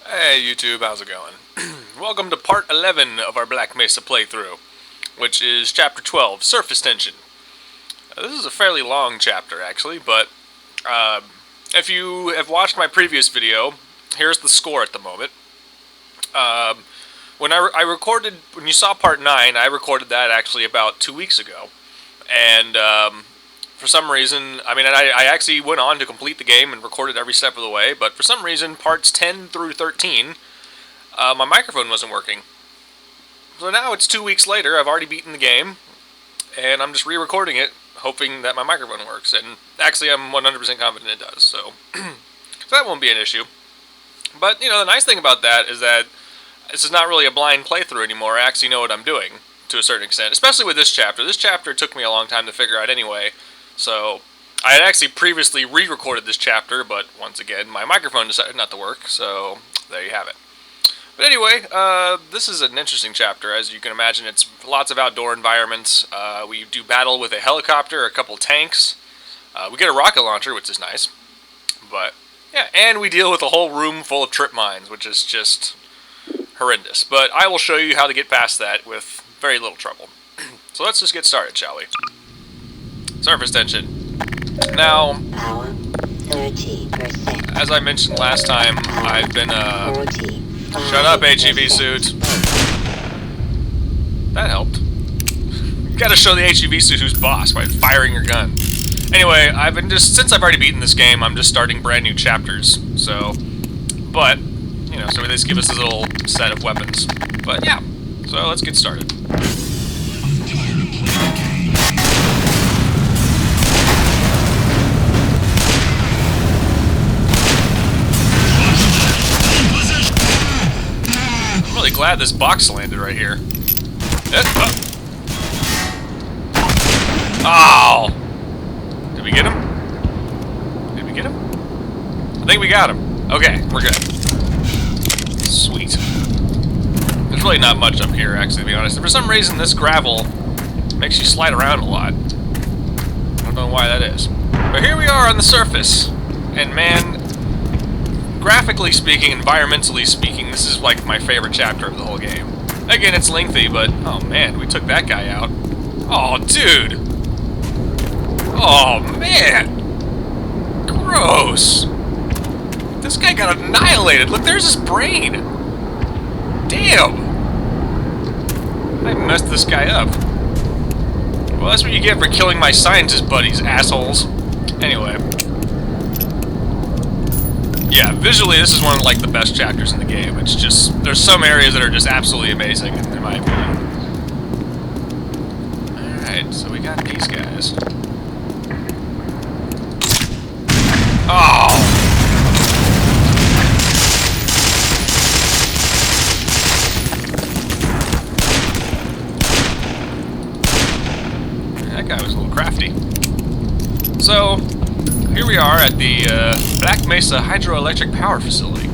Hey YouTube, how's it going? Welcome to part 11 of our Black Mesa playthrough, which is chapter 12, Surface Tension. This is a fairly long chapter actually, but if you have watched my previous video, here's the score at the moment. When I recorded, when you saw part 9, I recorded that actually about 2 weeks ago, and for some reason, I actually went on to complete the game and recorded every step of the way, but for some reason, parts 10 through 13, my microphone wasn't working. So now it's 2 weeks later, I've already beaten the game, and I'm just re-recording it, hoping that my microphone works, and actually I'm 100% confident it does, so that won't be an issue. But, you know, the nice thing about that is that this is not really a blind playthrough anymore. I actually know what I'm doing, to a certain extent, especially with this chapter. This chapter took me a long time to figure out anyway. So, I had actually previously re-recorded this chapter, but once again, my microphone decided not to work, so there you have it. But anyway, this is an interesting chapter. As you can imagine, it's lots of outdoor environments. We do battle with a helicopter, a couple tanks. We get a rocket launcher, which is nice. But, yeah, and we deal with a whole room full of trip mines, which is just horrendous. But I will show you how to get past that with very little trouble. So let's just get started, shall we? Surface tension. Now, Power 30%. as I mentioned last time, I've been, shut up, HEV suit. That helped. You gotta show the HEV suit who's boss by firing your gun. Anyway, since I've already beaten this game, I'm just starting brand new chapters, so, but, you know, so this gives us a little set of weapons. But yeah, so let's get started. I'm really glad this box landed right here. Oh! Did we get him? Did we get him? I think we got him. Okay, we're good. Sweet. There's really not much up here, actually, to be honest. And for some reason, this gravel makes you slide around a lot. I don't know why that is. But here we are on the surface. And man, graphically speaking, environmentally speaking, this is like my favorite chapter of the whole game. Again, it's lengthy, but oh man, we took that guy out. Oh, dude! Oh man! Gross! This guy got annihilated! Look, there's his brain! Damn! I messed this guy up. Well, that's what you get for killing my scientist buddies, assholes. Anyway. Yeah, visually this is one of like the best chapters in the game. It's just, there's some areas that are just absolutely amazing, in my opinion. Alright, so we got these guys. Oh! That guy was a little crafty. So, here we are at the Black Mesa Hydroelectric power facility.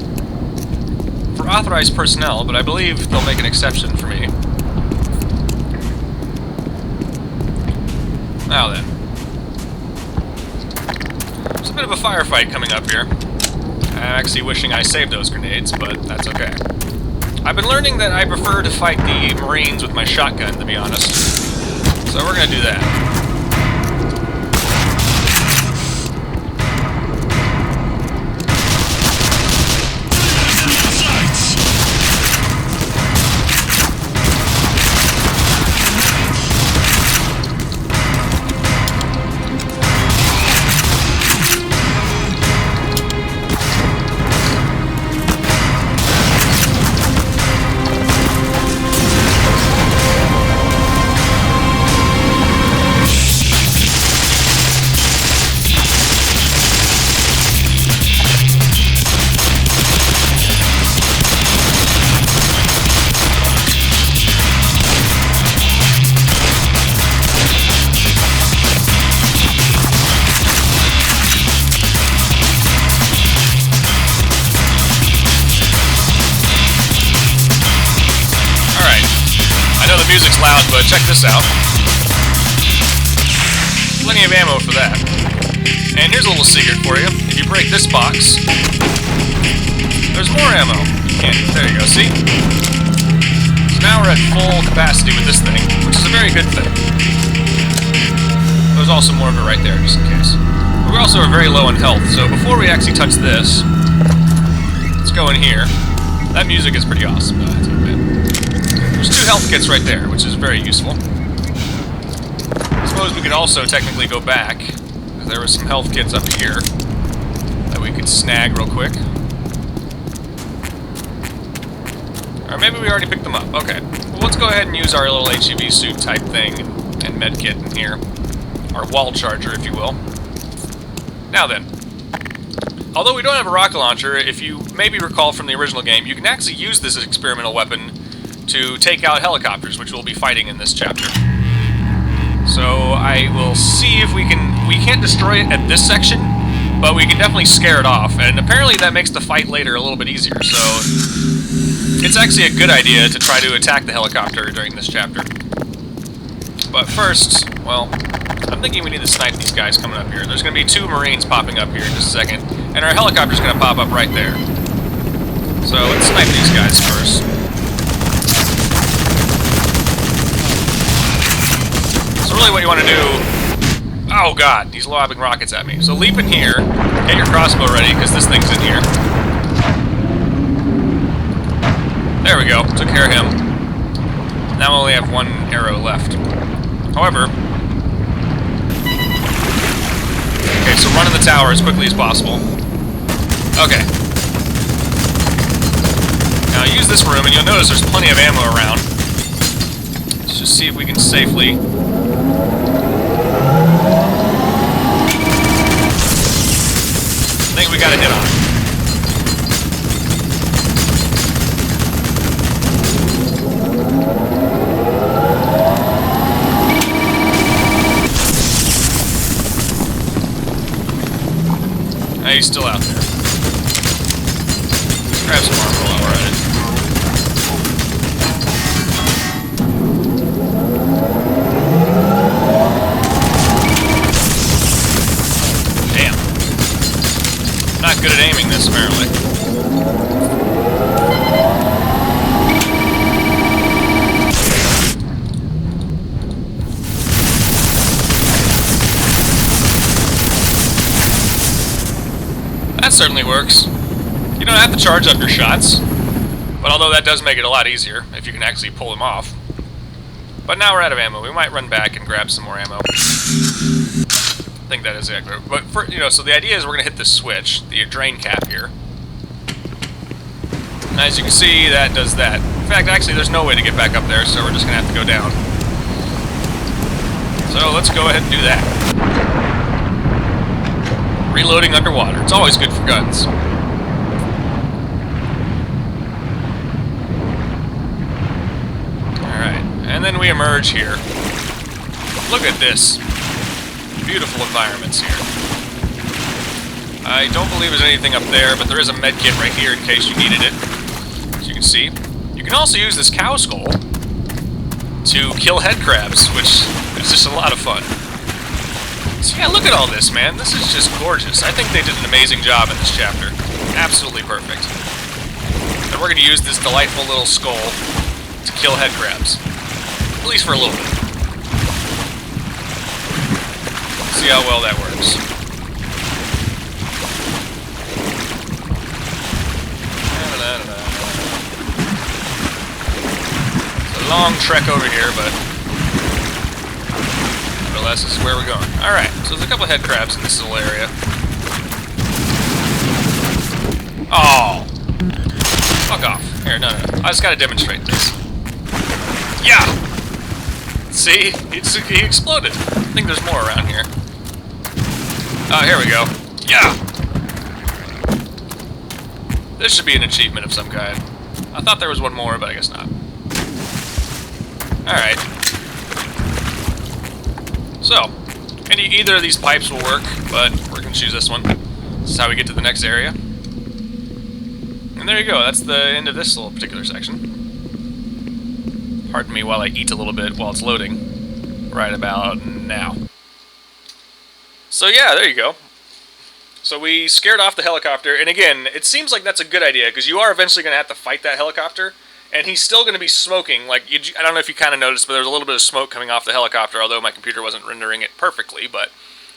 For authorized personnel, but I believe they'll make an exception for me. Now then. There's a bit of a firefight coming up here. I'm actually wishing I saved those grenades, but that's okay. I've been learning that I prefer to fight the Marines with my shotgun, to be honest. So we're gonna do that. Music's loud, but check this out. Plenty of ammo for that. And here's a little secret for you. If you break this box, there's more ammo. can't. There you go, see? So now we're at full capacity with this thing, which is a very good thing. There's also more of it right there, just in case. But we also are very low in health, so before we actually touch this, let's go in here. That music is pretty awesome, though, I have to admit. There's 2 health kits right there, which is very useful. I suppose we could also technically go back, because there were some health kits up here that we could snag real quick. Or maybe we already picked them up. Okay. Well, let's go ahead and use our little HEV suit type thing and med kit in here. Our wall charger, if you will. Now then. Although we don't have a rocket launcher, if you maybe recall from the original game, you can actually use this experimental weapon to take out helicopters, which we'll be fighting in this chapter. So I will see if we can't destroy it at this section, but we can definitely scare it off, and apparently that makes the fight later a little bit easier, so it's actually a good idea to try to attack the helicopter during this chapter. But first, well, I'm thinking we need to snipe these guys coming up here. There's going to be 2 Marines popping up here in just a second, and our helicopter's going to pop up right there. So let's snipe these guys first. So really what you want to do... Oh god, he's lobbing rockets at me. So leap in here, get your crossbow ready, because this thing's in here. There we go, took care of him. Now we only have 1 arrow left. However... Okay, so run in the tower as quickly as possible. Okay. Now use this room, and you'll notice there's plenty of ammo around. Let's just see if we can safely... I think we got a hit on it. He's still out there. Let's grab some armor while we're at it. Damn. Not good at aiming this, apparently. That certainly works. You don't have to charge up your shots, but although that does make it a lot easier if you can actually pull them off. But now we're out of ammo. We might run back and grab some more ammo. I think that is accurate. But for, so the idea is we're going to hit this switch, the drain cap here. And as you can see, that does that. In fact, actually, there's no way to get back up there, so we're just going to have to go down. So let's go ahead and do that. Reloading underwater. It's always good for guns. Alright, and then we emerge here. Look at this. Beautiful environments here. I don't believe there's anything up there, but there is a med kit right here in case you needed it. As you can see. You can also use this cow skull to kill head crabs, which is just a lot of fun. So yeah, look at all this, man. This is just gorgeous. I think they did an amazing job in this chapter. Absolutely perfect. And we're going to use this delightful little skull to kill head crabs. At least for a little bit. See how well that works. It's a long trek over here, but... this is where we're going. Alright, so there's a couple of head crabs in this little area. Oh! Fuck off. Here, no. I just gotta demonstrate this. Yeah! See? He exploded. I think there's more around here. Oh, here we go. Yeah! This should be an achievement of some kind. I thought there was one more, but I guess not. Alright. So, either of these pipes will work, but we're going to choose this one. This is how we get to the next area. And there you go, that's the end of this little particular section. Pardon me while I eat a little bit while it's loading. Right about now. So yeah, there you go. So we scared off the helicopter, and again, it seems like that's a good idea, because you are eventually going to have to fight that helicopter, and he's still going to be smoking. Like, I don't know if you kind of noticed, but there's a little bit of smoke coming off the helicopter, although my computer wasn't rendering it perfectly, but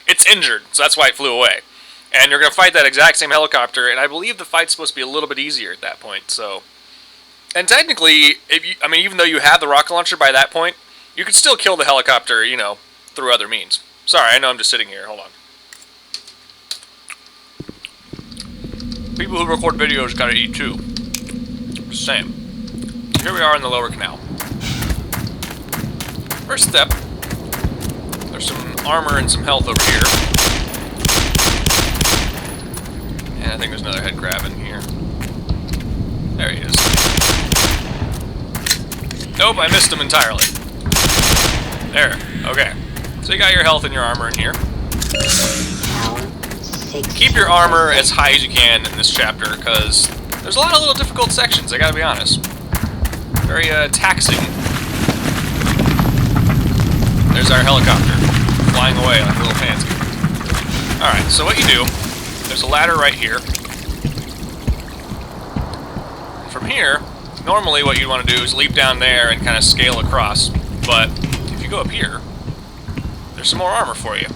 it's injured, so that's why it flew away. And you're going to fight that exact same helicopter, and I believe the fight's supposed to be a little bit easier at that point, so... And technically, even though you have the rocket launcher by that point, you could still kill the helicopter, you know, through other means. Sorry, I know I'm just sitting here. Hold on. People who record videos gotta eat too. Just saying. Here we are in the lower canal. First step. There's some armor and some health over here. And I think there's another head crab in here. There he is. Nope, I missed him entirely. There. Okay. So you got your health and your armor in here. Keep your armor as high as you can in this chapter, because there's a lot of little difficult sections, I gotta be honest. Very taxing. There's our helicopter, flying away like a little pansy. Alright, so what you do, there's a ladder right here. From here, normally what you'd want to do is leap down there and kind of scale across, but if you go up here, there's some more armor for you.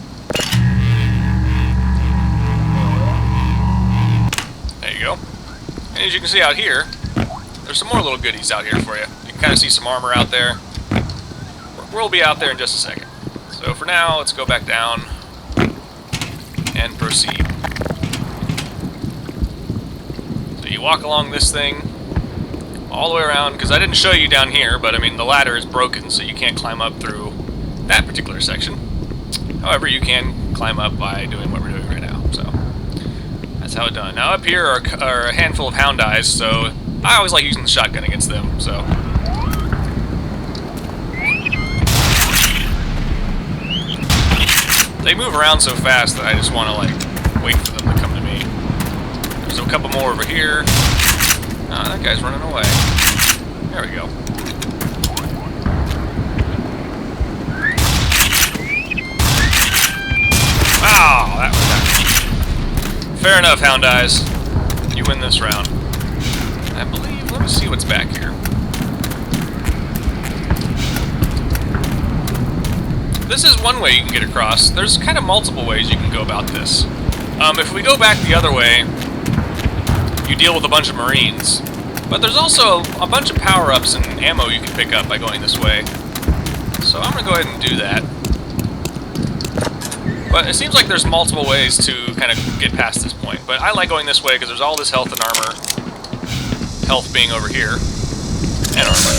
There you go. And as you can see out here, there's some more little goodies out here for you. You can kind of see some armor out there. We'll be out there in just a second. So for now, let's go back down and proceed. So you walk along this thing all the way around, because I didn't show you down here, but I mean the ladder is broken, so you can't climb up through that particular section. However, you can climb up by doing what we're doing right now. So that's how it's done. Now up here are a handful of hound eyes, so I always like using the shotgun against them. So they move around so fast that I just want to like wait for them to come to me. There's a couple more over here. Oh, that guy's running away. There we go. Oh, that was that. Fair enough, hound eyes. You win this round. I believe, let me see what's back here. This is one way you can get across. There's kind of multiple ways you can go about this. If we go back the other way, you deal with a bunch of Marines. But there's also a bunch of power-ups and ammo you can pick up by going this way. So I'm going to go ahead and do that. But it seems like there's multiple ways to kind of get past this point. But I like going this way because there's all this health and armor. Health being over here. And armor.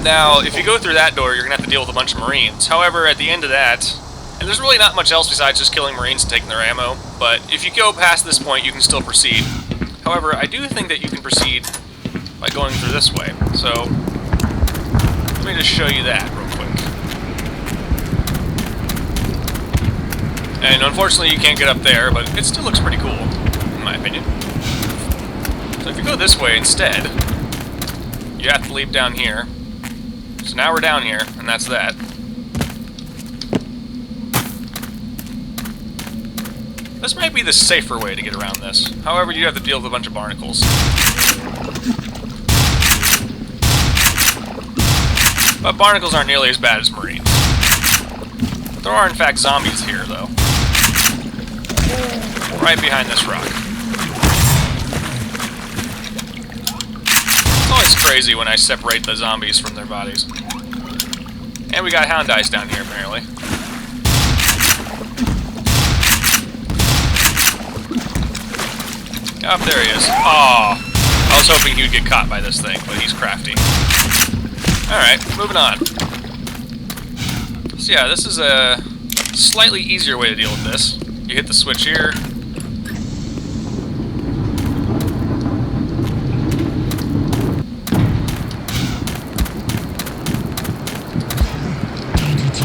Now, if you go through that door, you're going to have to deal with a bunch of Marines. However, at the end of that, and there's really not much else besides just killing Marines and taking their ammo, but if you go past this point, you can still proceed. However, I do think that you can proceed by going through this way. So, let me just show you that real quick. And unfortunately, you can't get up there, but it still looks pretty cool, in my opinion. So if you go this way instead, you have to leap down here. So now we're down here, and that's that. This might be the safer way to get around this. However, you have to deal with a bunch of barnacles. But barnacles aren't nearly as bad as Marines. But there are, in fact, zombies here, though. Right behind this rock. It's always crazy when I separate the zombies from their bodies. And we got hound eyes down here, apparently. Oh, there he is. Oh, I was hoping he would get caught by this thing, but he's crafty. Alright, moving on. So yeah, this is a slightly easier way to deal with this. You hit the switch here.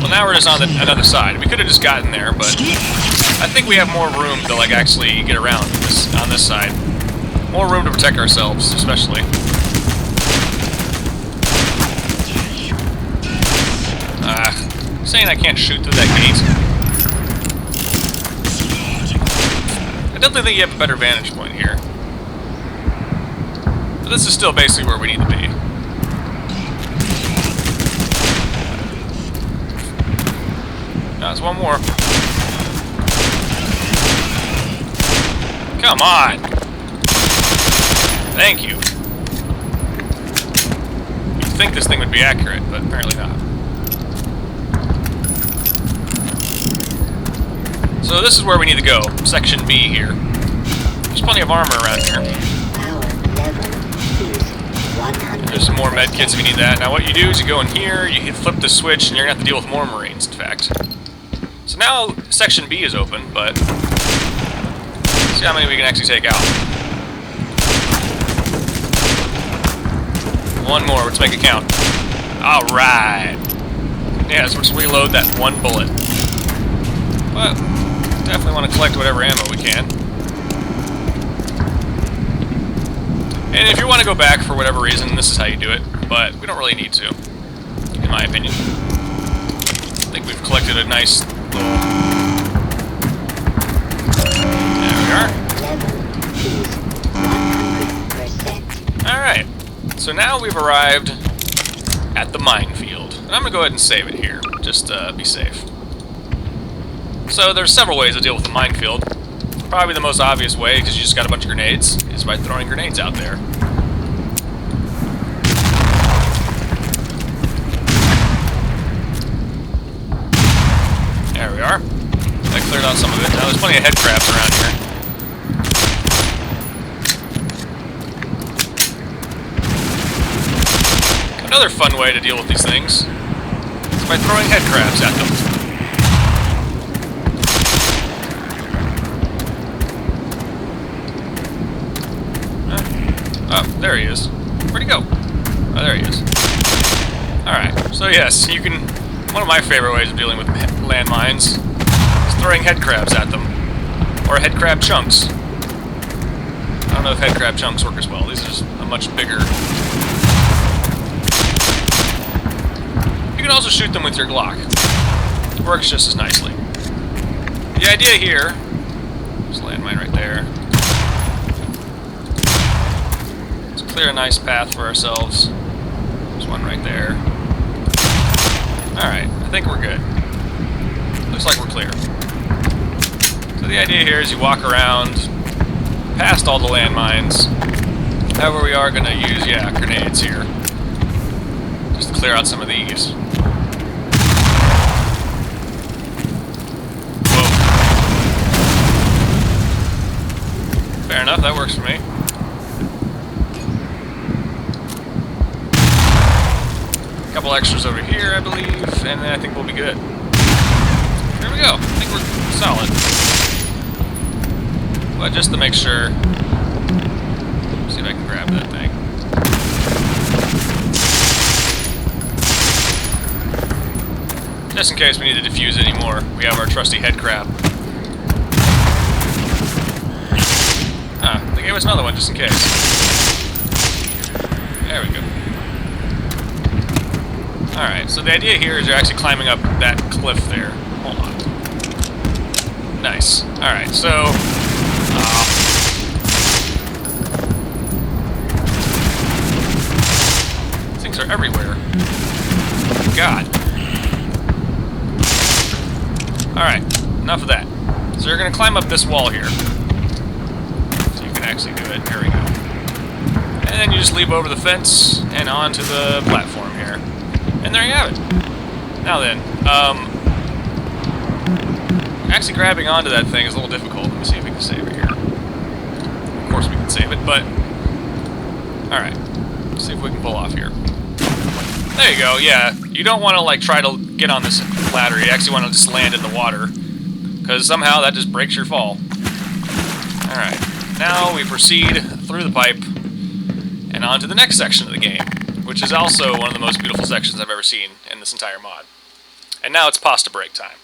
Well, now we're just on the another side. We could have just gotten there, but I think we have more room to like actually get around on this side. More room to protect ourselves, especially. Saying I can't shoot through that gate. definitely think you have a better vantage point here. But this is still basically where we need to be. Now, there's one more. Come on! Thank you. You'd think this thing would be accurate, but apparently not. So this is where we need to go. Section B here. There's plenty of armor around here. There's some more med kits if you need that. Now what you do is you go in here, you flip the switch, and you're going to have to deal with more Marines, in fact. So now Section B is open, but let's see how many we can actually take out. One more, let's make it count. Alright. Yeah, so let's reload that one bullet. But definitely want to collect whatever ammo we can. And if you want to go back for whatever reason, this is how you do it, but we don't really need to, in my opinion. I think we've collected a nice little... There we are. Alright, so now we've arrived at the Minefield. And I'm going to go ahead and save it here, just be safe. So there's several ways to deal with the Minefield. Probably the most obvious way, because you just got a bunch of grenades, is by throwing grenades out there. There we are. That cleared out some of it. Now there's plenty of head crabs around here. Another fun way to deal with these things is by throwing head crabs at them. Oh, there he is. Where'd he go? Oh, there he is. Alright, so yes, you can... One of my favorite ways of dealing with landmines is throwing head crabs at them. Or head crab chunks. I don't know if head crab chunks work as well. These are just a much bigger... You can also shoot them with your Glock. It works just as nicely. The idea here... There's a landmine right there. Clear a nice path for ourselves. There's one right there. Alright, I think we're good. Looks like we're clear. So the idea here is you walk around past all the landmines. However, we are going to use, grenades here. Just to clear out some of these. Whoa. Fair enough, that works for me. Couple extras over here, I believe, and then I think we'll be good. Here we go. I think we're solid. But just to make sure, see if I can grab that thing. Just in case we need to defuse anymore, we have our trusty head crab. Ah, they gave us another one just in case. There we go. Alright, so the idea here is you're actually climbing up that cliff there. Hold on. Nice. Alright, so... things are everywhere. God. Alright, enough of that. So you're going to climb up this wall here. So you can actually do it. Here we go. And then you just leap over the fence and onto the platform here. And there you have it. Now then, actually grabbing onto that thing is a little difficult. Let me see if we can save it here. Of course we can save it, but... Alright. Let's see if we can pull off here. There you go, yeah. You don't want to, like, try to get on this ladder. You actually want to just land in the water. Because somehow that just breaks your fall. Alright. Now we proceed through the pipe and on to the next section of the game, which is also one of the most beautiful sections I've ever seen in this entire mod. And now it's pasta break time.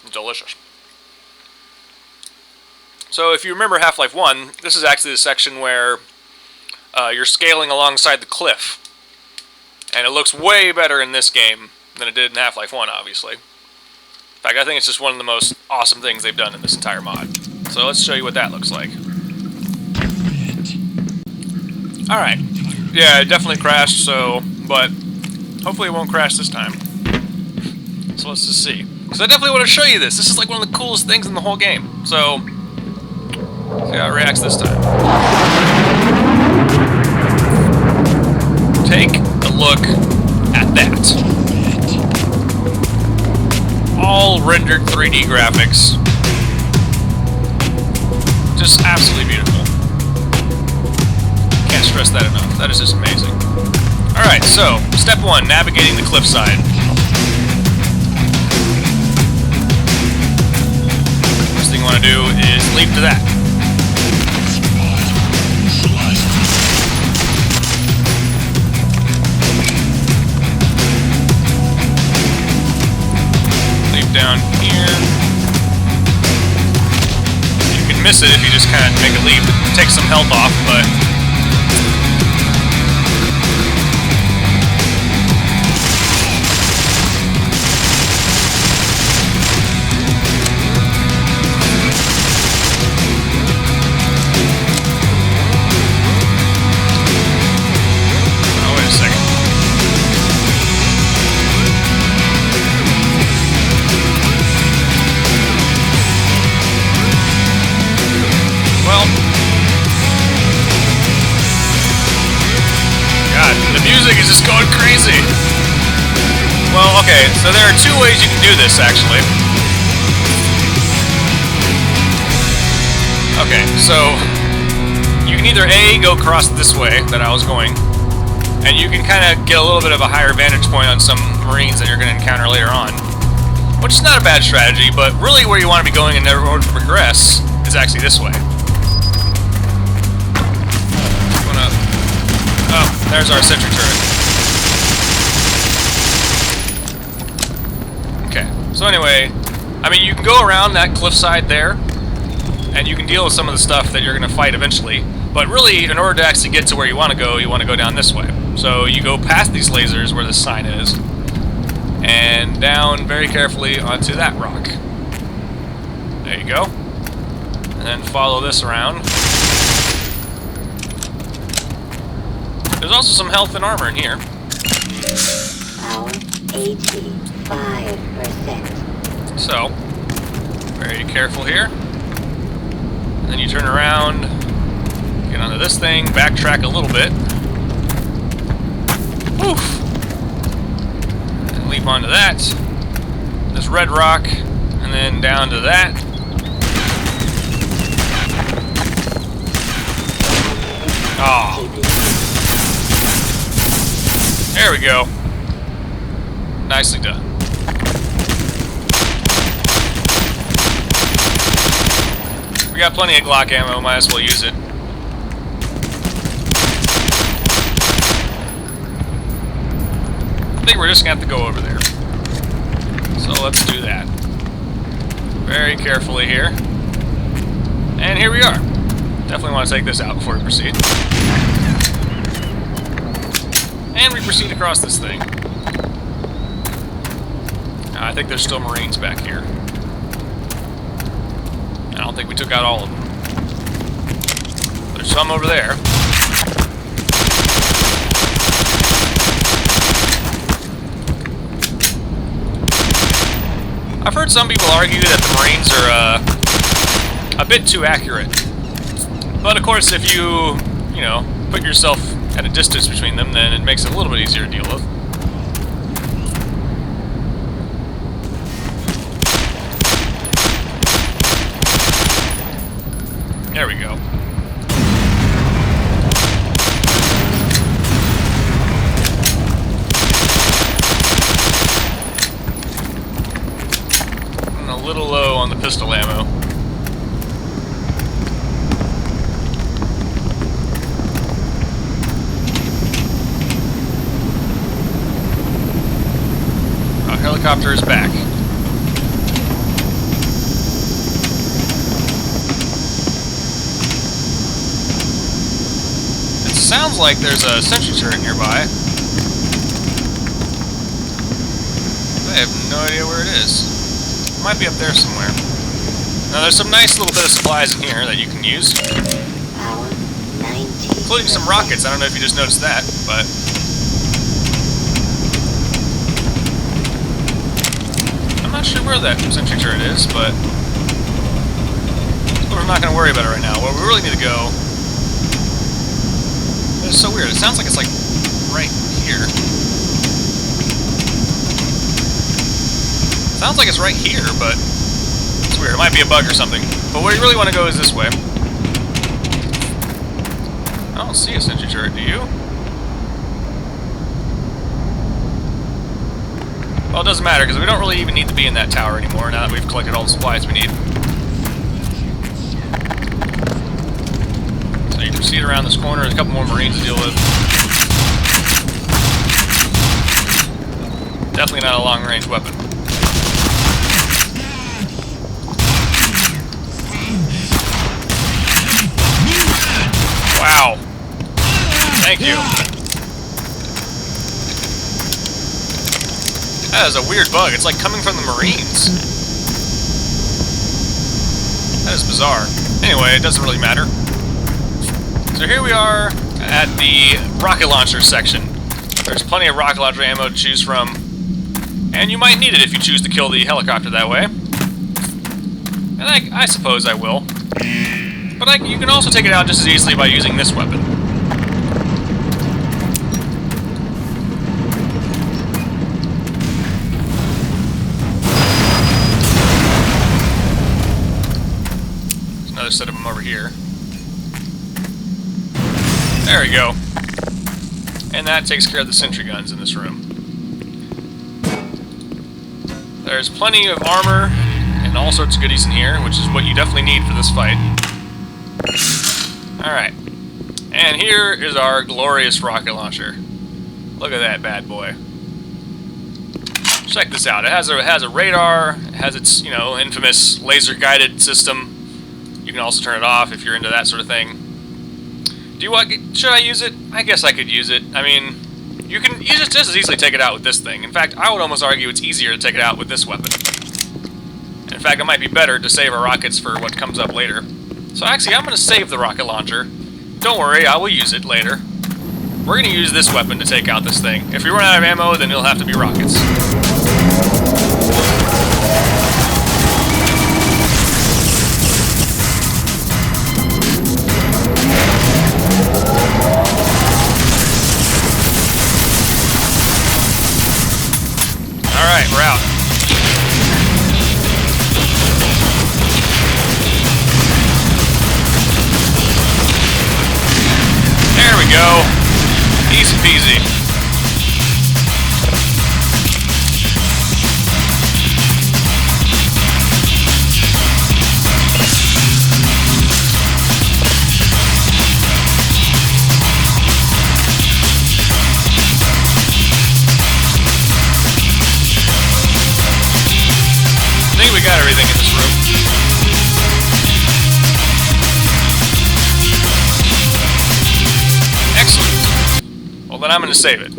Delicious. So if you remember Half-Life 1, this is actually the section where you're scaling alongside the cliff. And it looks way better in this game than it did in Half-Life 1, obviously. In fact, I think it's just one of the most awesome things they've done in this entire mod. So let's show you what that looks like. Alright. Yeah, it definitely crashed, but hopefully it won't crash this time. So let's just see. Because I definitely want to show you this. This is like one of the coolest things in the whole game. So, see how it reacts this time. Take a look at that. All rendered 3D graphics. Just absolutely beautiful. Can't stress that enough. That is just amazing. Alright, so, step 1, navigating the cliffside. First thing you want to do is leap to that. Leap down here. You can miss it if you just kind of make a leap. It takes some health off, but... music is just going crazy. Well, okay, so there are two ways you can do this, actually. Okay, so you can either A, go across this way that I was going, and you can kind of get a little bit of a higher vantage point on some marines that you're going to encounter later on, which is not a bad strategy, but really where you want to be going in order to progress is actually this way. Oh, there's our sentry turret. Okay, so anyway, I mean, you can go around that cliffside there, and you can deal with some of the stuff that you're going to fight eventually, but really, in order to actually get to where you want to go down this way. So you go past these lasers where the sign is, and down very carefully onto that rock. There you go. And then follow this around. There's also some health and armor in here. Power 85%. So, very careful here. And then you turn around, get onto this thing, backtrack a little bit. Woof! And leap onto that. This red rock, and then down to that. Oh. There we go. Nicely done. We got plenty of Glock ammo, might as well use it. I think we're just gonna have to go over there. So let's do that. Very carefully here. And here we are. Definitely want to take this out before we proceed. And we proceed across this thing. I think there's still Marines back here. I don't think we took out all of them. There's some over there. I've heard some people argue that the Marines are a bit too accurate. But of course, if you put yourself at a distance between them, then it makes it a little bit easier to deal with. There we go. I'm a little low on the pistol ammo. Helicopter is back. It sounds like there's a sentry turret nearby. I have no idea where it is. might be up there somewhere. Now there's some nice little bit of supplies in here that you can use. Power 90. Including some rockets. I don't know if you just noticed that, but... I'm not sure where that sentry turret is, but... we're not going to worry about it right now. Where we really need to go... It's so weird. It sounds like it's like right here. Sounds like it's right here, but it's weird. It might be a bug or something. But where you really want to go is this way. I don't see a sentry turret, do you? Well, it doesn't matter, because we don't really even need to be in that tower anymore now that we've collected all the supplies we need. So you proceed around this corner. There's a couple more Marines to deal with. Definitely not a long-range weapon. Wow. Thank you. That is a weird bug. It's like coming from the Marines. That is bizarre. Anyway, it doesn't really matter. So here we are at the rocket launcher section. There's plenty of rocket launcher ammo to choose from. And you might need it if you choose to kill the helicopter that way. And I suppose I will. But you can also take it out just as easily by using this weapon. There's another set of them over here. There we go. And that takes care of the sentry guns in this room. There's plenty of armor and all sorts of goodies in here, which is what you definitely need for this fight. Alright. And here is our glorious rocket launcher. Look at that bad boy. Check this out. It has a radar, it has its, infamous laser-guided system. You can also turn it off if you're into that sort of thing. Should I use it? I guess I could use it. I mean, you just as easily take it out with this thing. In fact, I would almost argue it's easier to take it out with this weapon. In fact, it might be better to save our rockets for what comes up later. So actually, I'm going to save the rocket launcher. Don't worry, I will use it later. We're going to use this weapon to take out this thing. If we run out of ammo, then it'll have to be rockets. Alright, we're out. There we go. Easy peasy. I think we got everything in this room. Excellent. Well, then I'm going to save it.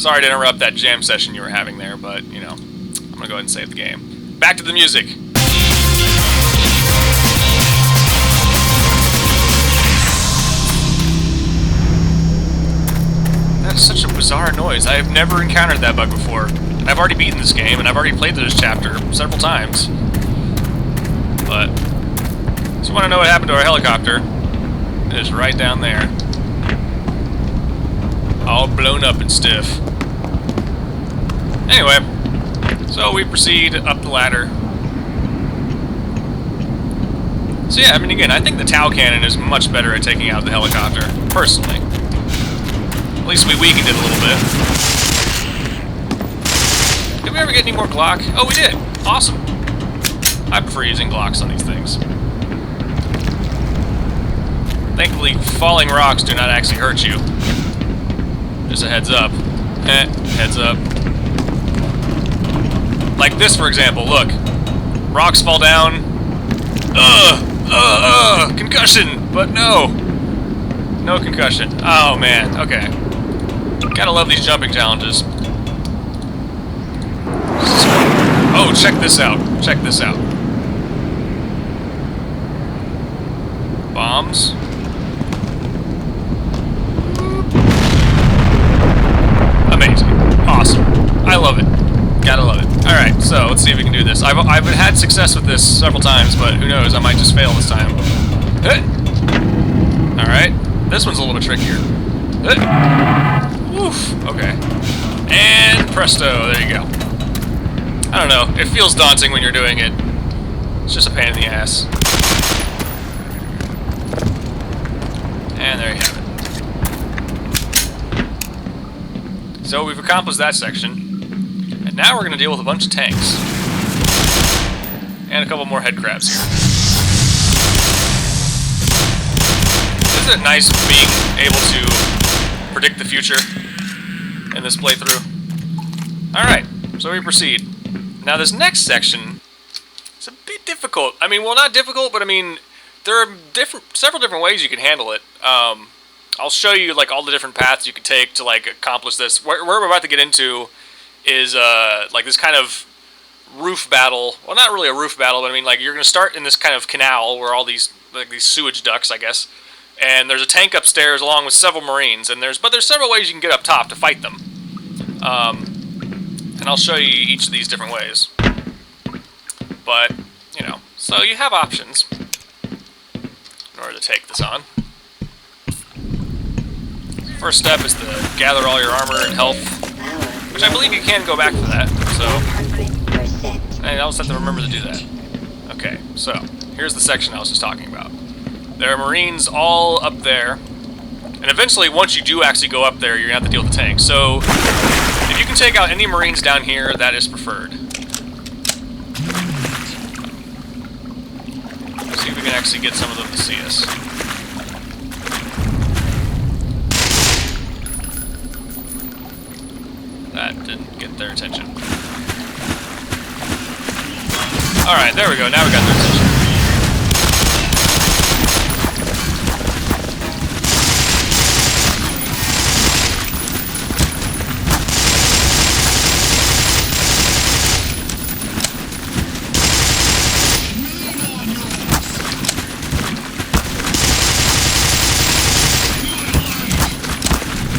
Sorry to interrupt that jam session you were having there, but, I'm going to go ahead and save the game. Back to the music. That is such a bizarre noise. I have never encountered that bug before. I've already beaten this game, and I've already played this chapter several times. But, so you want to know what happened to our helicopter? It is right down there. All blown up and stiff. Anyway, so we proceed up the ladder. So yeah, I mean, again, I think the Tau cannon is much better at taking out the helicopter, personally. At least we weakened it a little bit. Did we ever get any more Glock? Oh, we did! Awesome. I prefer using Glocks on these things. Thankfully, falling rocks do not actually hurt you. Just a heads up. Heads up. Like this, for example, look. Rocks fall down. Concussion! But no! No concussion. Oh, man. Okay. Gotta love these jumping challenges. Oh, whoa, check this out. Check this out. Bombs. Amazing. Awesome. I love it. Gotta love it. Alright, so let's see if we can do this. I've had success with this several times, but who knows, I might just fail this time. Alright, this one's a little bit trickier. Woof, okay. And presto, there you go. I don't know, it feels daunting when you're doing it. It's just a pain in the ass. And there you have it. So we've accomplished that section. And now we're going to deal with a bunch of tanks. And a couple more head crabs here. Isn't it nice being able to predict the future in this playthrough? Alright, so we proceed. Now this next section is a bit difficult. I mean, well, not difficult, but I mean, there are several different ways you can handle it. I'll show you like all the different paths you can take to like accomplish this. Where we're about to get into is like this kind of roof battle. Well, not really a roof battle, but I mean like you're going to start in this kind of canal where all these sewage ducts, I guess. And there's a tank upstairs along with several Marines, and there's several ways you can get up top to fight them. And I'll show you each of these different ways. But, you know, so you have options in order to take this on. First step is to gather all your armor and health, which I believe you can go back for that, so I also have to remember to do that. Okay, so here's the section I was just talking about. There are Marines all up there, and eventually once you do actually go up there, you're going to have to deal with the tanks. So if you can take out any Marines down here, that is preferred. Let's see if we can actually get some of them to see us. That didn't get their attention. Alright, there we go. Now we got their attention.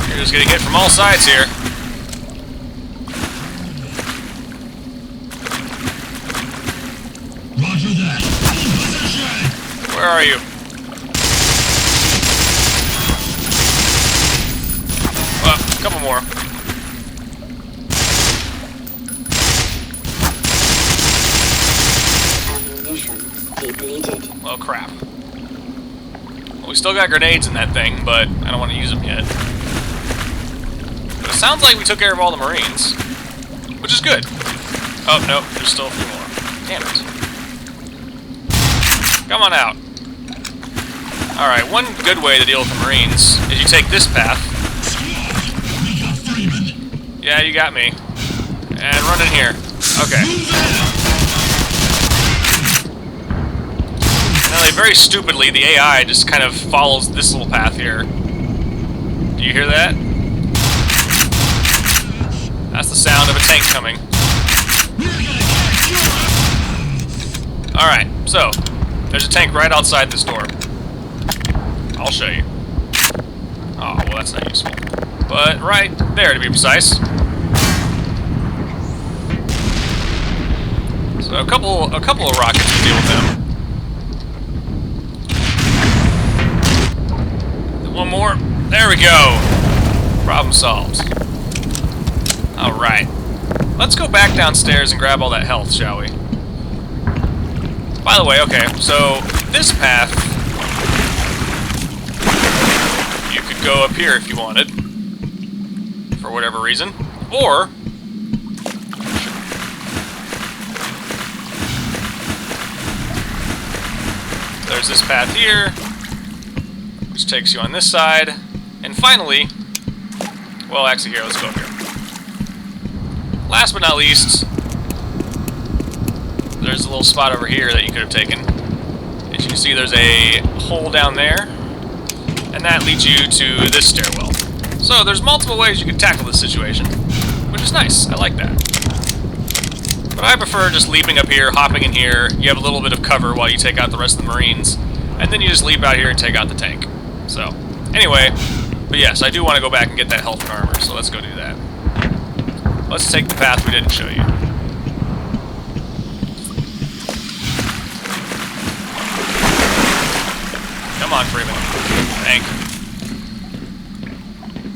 You're just getting hit from all sides here. Where are you? A couple more. Ammunition depleted. Well, crap. Well, we still got grenades in that thing, but I don't want to use them yet. But it sounds like we took care of all the Marines, which is good. Oh, no, there's still a few more. Damn it. Come on out. Alright, one good way to deal with the Marines is you take this path. Yeah, you got me. And run in here. Okay. Now, like, very stupidly, the AI just kind of follows this little path here. Do you hear that? That's the sound of a tank coming. Alright, so there's a tank right outside this door. I'll show you. Oh, well, that's not useful. But right there, to be precise. So a couple of rockets to deal with them. One more. There we go. Problem solved. All right. Let's go back downstairs and grab all that health, shall we? By the way, okay, so this path, you could go up here if you wanted, for whatever reason, or there's this path here, which takes you on this side, and finally, well, actually here, let's go up here. Last but not least, there's a little spot over here that you could have taken. As you can see, there's a hole down there, and that leads you to this stairwell. So there's multiple ways you can tackle this situation, which is nice. I like that. But I prefer just leaping up here, hopping in here. You have a little bit of cover while you take out the rest of the Marines. And then you just leap out here and take out the tank. So, anyway, but yes, I do want to go back and get that health and armor, so let's go do that. Let's take the path we didn't show you. Come on, Freeman. Thank you.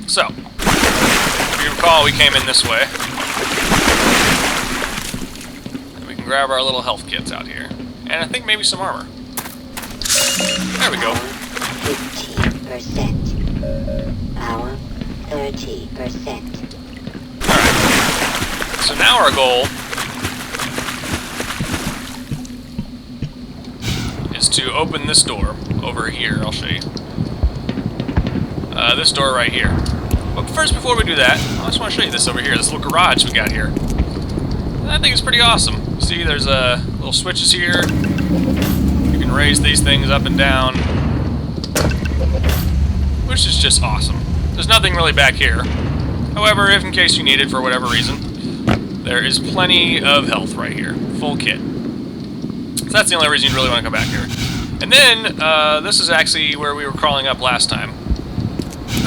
So, if you recall, we came in this way. And we can grab our little health kits out here. And I think maybe some armor. There we go. 50%. Power 30%. Alright. So now our goal is to open this door over here. I'll show you. This door right here. But first, before we do that, I just want to show you this over here. This little garage we got here. I think it's pretty awesome. See, there's little switches here. You can raise these things up and down, which is just awesome. There's nothing really back here. However, if in case you need it for whatever reason, there is plenty of health right here. Full kit. So that's the only reason you really want to come back here. And then, this is actually where we were crawling up last time.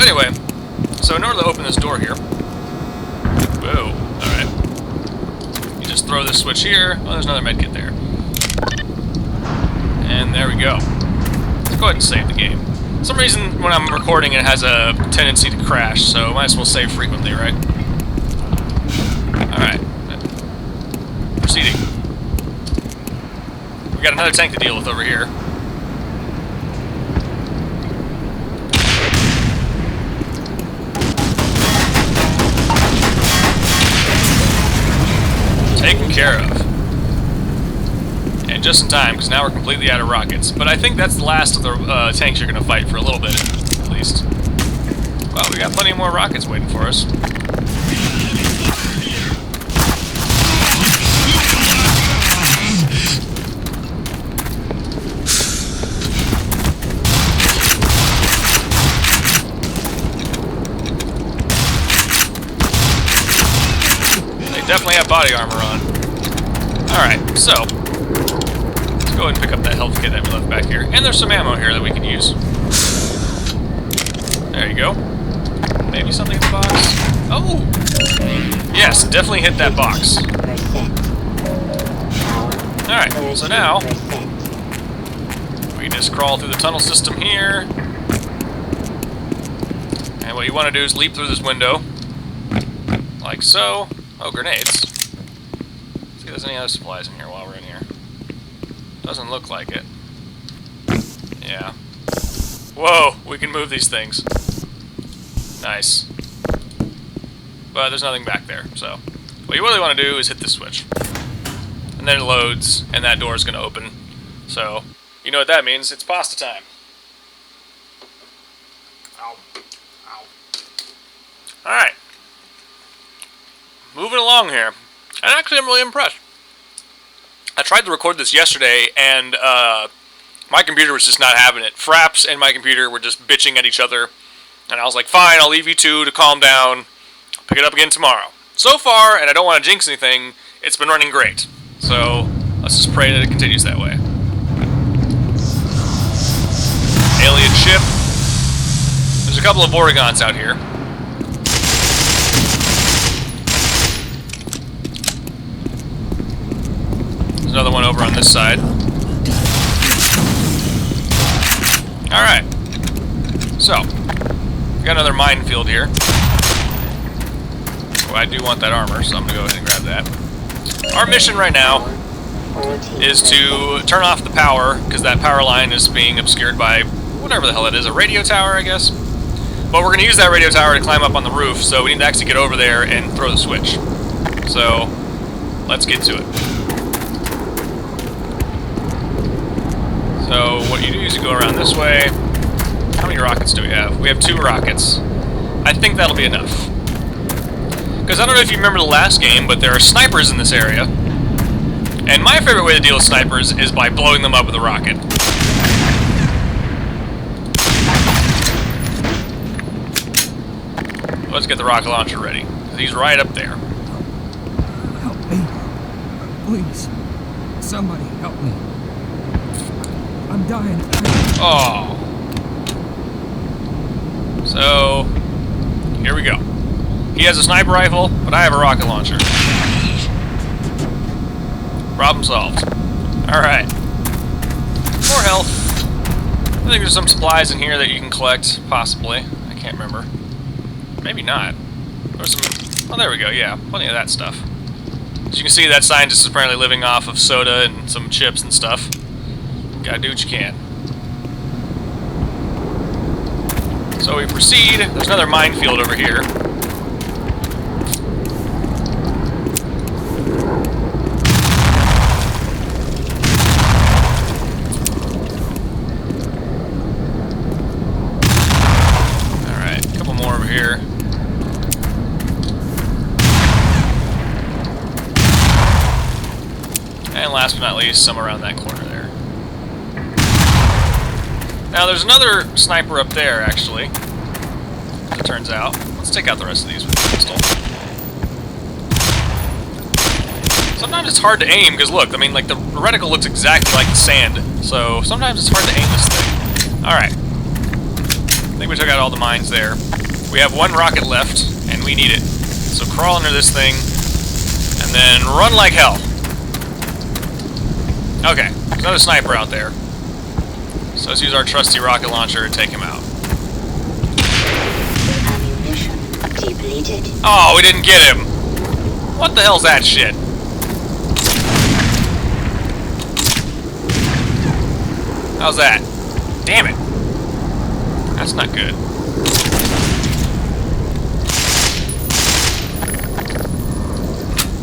Anyway, so in order to open this door here... Whoa, alright. You just throw this switch here. Oh, there's another medkit there. And there we go. Let's go ahead and save the game. For some reason, when I'm recording, it has a tendency to crash, so might as well save frequently, right? Alright. Proceeding. We got another tank to deal with over here. Taken care of. And just in time, because now we're completely out of rockets. But I think that's the last of the tanks you're going to fight for a little bit, at least. Well, we got plenty more rockets waiting for us. Definitely have body armor on. Alright, so let's go ahead and pick up that health kit that we left back here. And there's some ammo here that we can use. There you go. Maybe something in the box. Oh! Yes, definitely hit that box. Alright, so now we just crawl through the tunnel system here. And what you want to do is leap through this window. Like so. Oh, grenades. Let's see if there's any other supplies in here while we're in here. Doesn't look like it. Yeah. Whoa, we can move these things. Nice. But there's nothing back there, so... What you really want to do is hit this switch. And then it loads, and that door is going to open. So, you know what that means. It's pasta time. Ow. Ow. Alright. Moving along here. And actually, I'm really impressed. I tried to record this yesterday, and my computer was just not having it. Fraps and my computer were just bitching at each other. And I was like, fine, I'll leave you two to calm down. I'll pick it up again tomorrow. So far, and I don't want to jinx anything, it's been running great. So, let's just pray that it continues that way. Alien ship. There's a couple of Oregons out here. Another one over on this side. Alright. So, we got another minefield here. Oh, I do want that armor, so I'm going to go ahead and grab that. Our mission right now is to turn off the power, because that power line is being obscured by whatever the hell it is, a radio tower, I guess? But we're going to use that radio tower to climb up on the roof, so we need to actually get over there and throw the switch. So, let's get to it. So what you do is you go around this way. How many rockets do we have? We have 2 rockets. I think that'll be enough. Because I don't know if you remember the last game, but there are snipers in this area. And my favorite way to deal with snipers is by blowing them up with a rocket. Let's get the rocket launcher ready. He's right up there. Please, somebody help me. I'm dying. Oh. So, here we go. He has a sniper rifle, but I have a rocket launcher. Problem solved. Alright. More health. I think there's some supplies in here that you can collect, possibly. I can't remember. Maybe not. There's some... Oh, there we go, yeah. Plenty of that stuff. As you can see, that scientist is apparently living off of soda and some chips and stuff. Gotta do what you can. So we proceed. There's another minefield over here. Alright, a couple more over here. And last but not least, some around that corner there. Now, there's another sniper up there, actually, as it turns out. Let's take out the rest of these with the pistol. Sometimes it's hard to aim, because look, I mean, like, the reticle looks exactly like the sand, so sometimes it's hard to aim this thing. Alright. I think we took out all the mines there. We have one rocket left, and we need it. So crawl under this thing, and then run like hell. Okay, there's another sniper out there. So let's use our trusty rocket launcher to take him out. Ammunition depleted. Oh, we didn't get him! What the hell's that shit? How's that? Damn it! That's not good.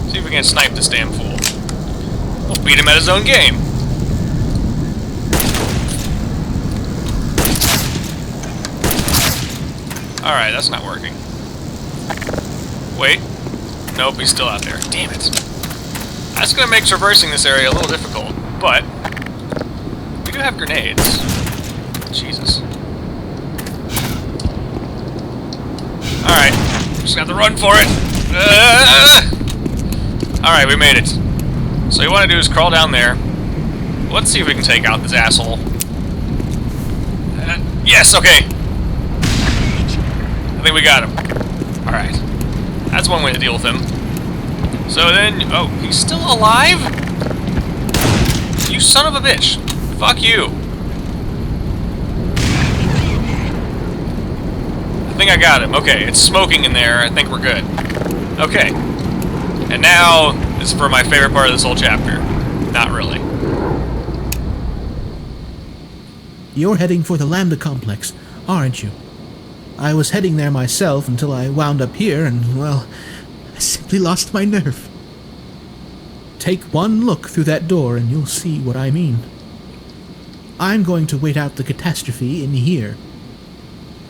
See if we can snipe this damn fool. We'll beat him at his own game. Alright, that's not working. Wait. Nope, he's still out there. Damn it. That's gonna make traversing this area a little difficult, but we do have grenades. Jesus. Alright, just got to run for it. Alright, we made it. So what you want to do is crawl down there. Let's see if we can take out this asshole. Yes, okay. I think we got him. Alright. That's one way to deal with him. So then... Oh, he's still alive? You son of a bitch. Fuck you. I think I got him. Okay, it's smoking in there. I think we're good. Okay. And now, this is for my favorite part of this whole chapter. Not really. You're heading for the Lambda Complex, aren't you? I was heading there myself until I wound up here and, well, I simply lost my nerve. Take one look through that door and you'll see what I mean. I'm going to wait out the catastrophe in here.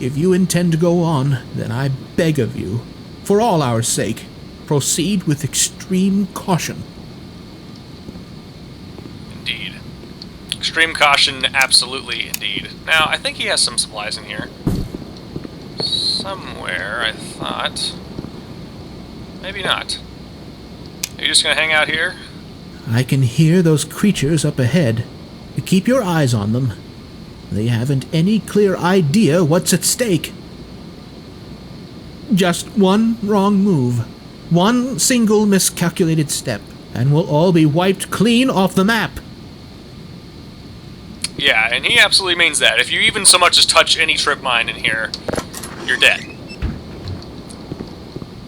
If you intend to go on, then I beg of you, for all our sake, proceed with extreme caution. Indeed. Extreme caution, absolutely, indeed. Now, I think he has some supplies in here. Somewhere, I thought. Maybe not. Are you just gonna hang out here? I can hear those creatures up ahead. Keep your eyes on them. They haven't any clear idea what's at stake. Just one wrong move. One single miscalculated step, and we'll all be wiped clean off the map. Yeah, and he absolutely means that. If you even so much as touch any trip mine in here, you're dead.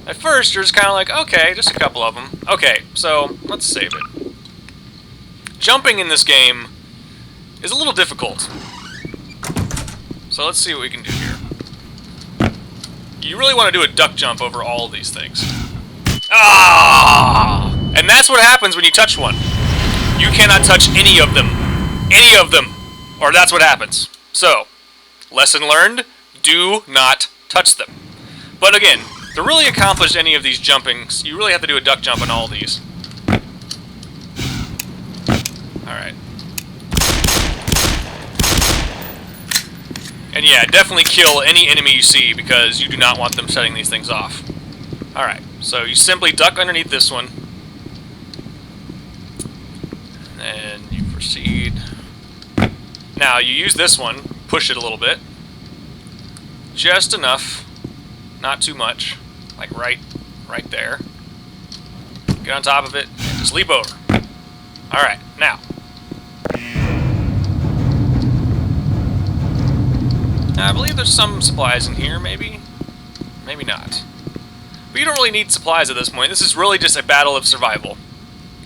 At first, you're just kind of like, okay, just a couple of them. Okay, so let's save it. Jumping in this game is a little difficult. So let's see what we can do here. You really want to do a duck jump over all of these things. Ah! And that's what happens when you touch one. You cannot touch any of them. Any of them. Or that's what happens. So, lesson learned, do not touch them. But again, to really accomplish any of these jumpings, you really have to do a duck jump on all these. Alright. And yeah, definitely kill any enemy you see because you do not want them setting these things off. Alright, so you simply duck underneath this one. And you proceed. Now, you use this one, push it a little bit. Just enough. Not too much. Like right there. Get on top of it, and just leap over. Alright, now. I believe there's some supplies in here, maybe? Maybe not. But you don't really need supplies at this point. This is really just a battle of survival.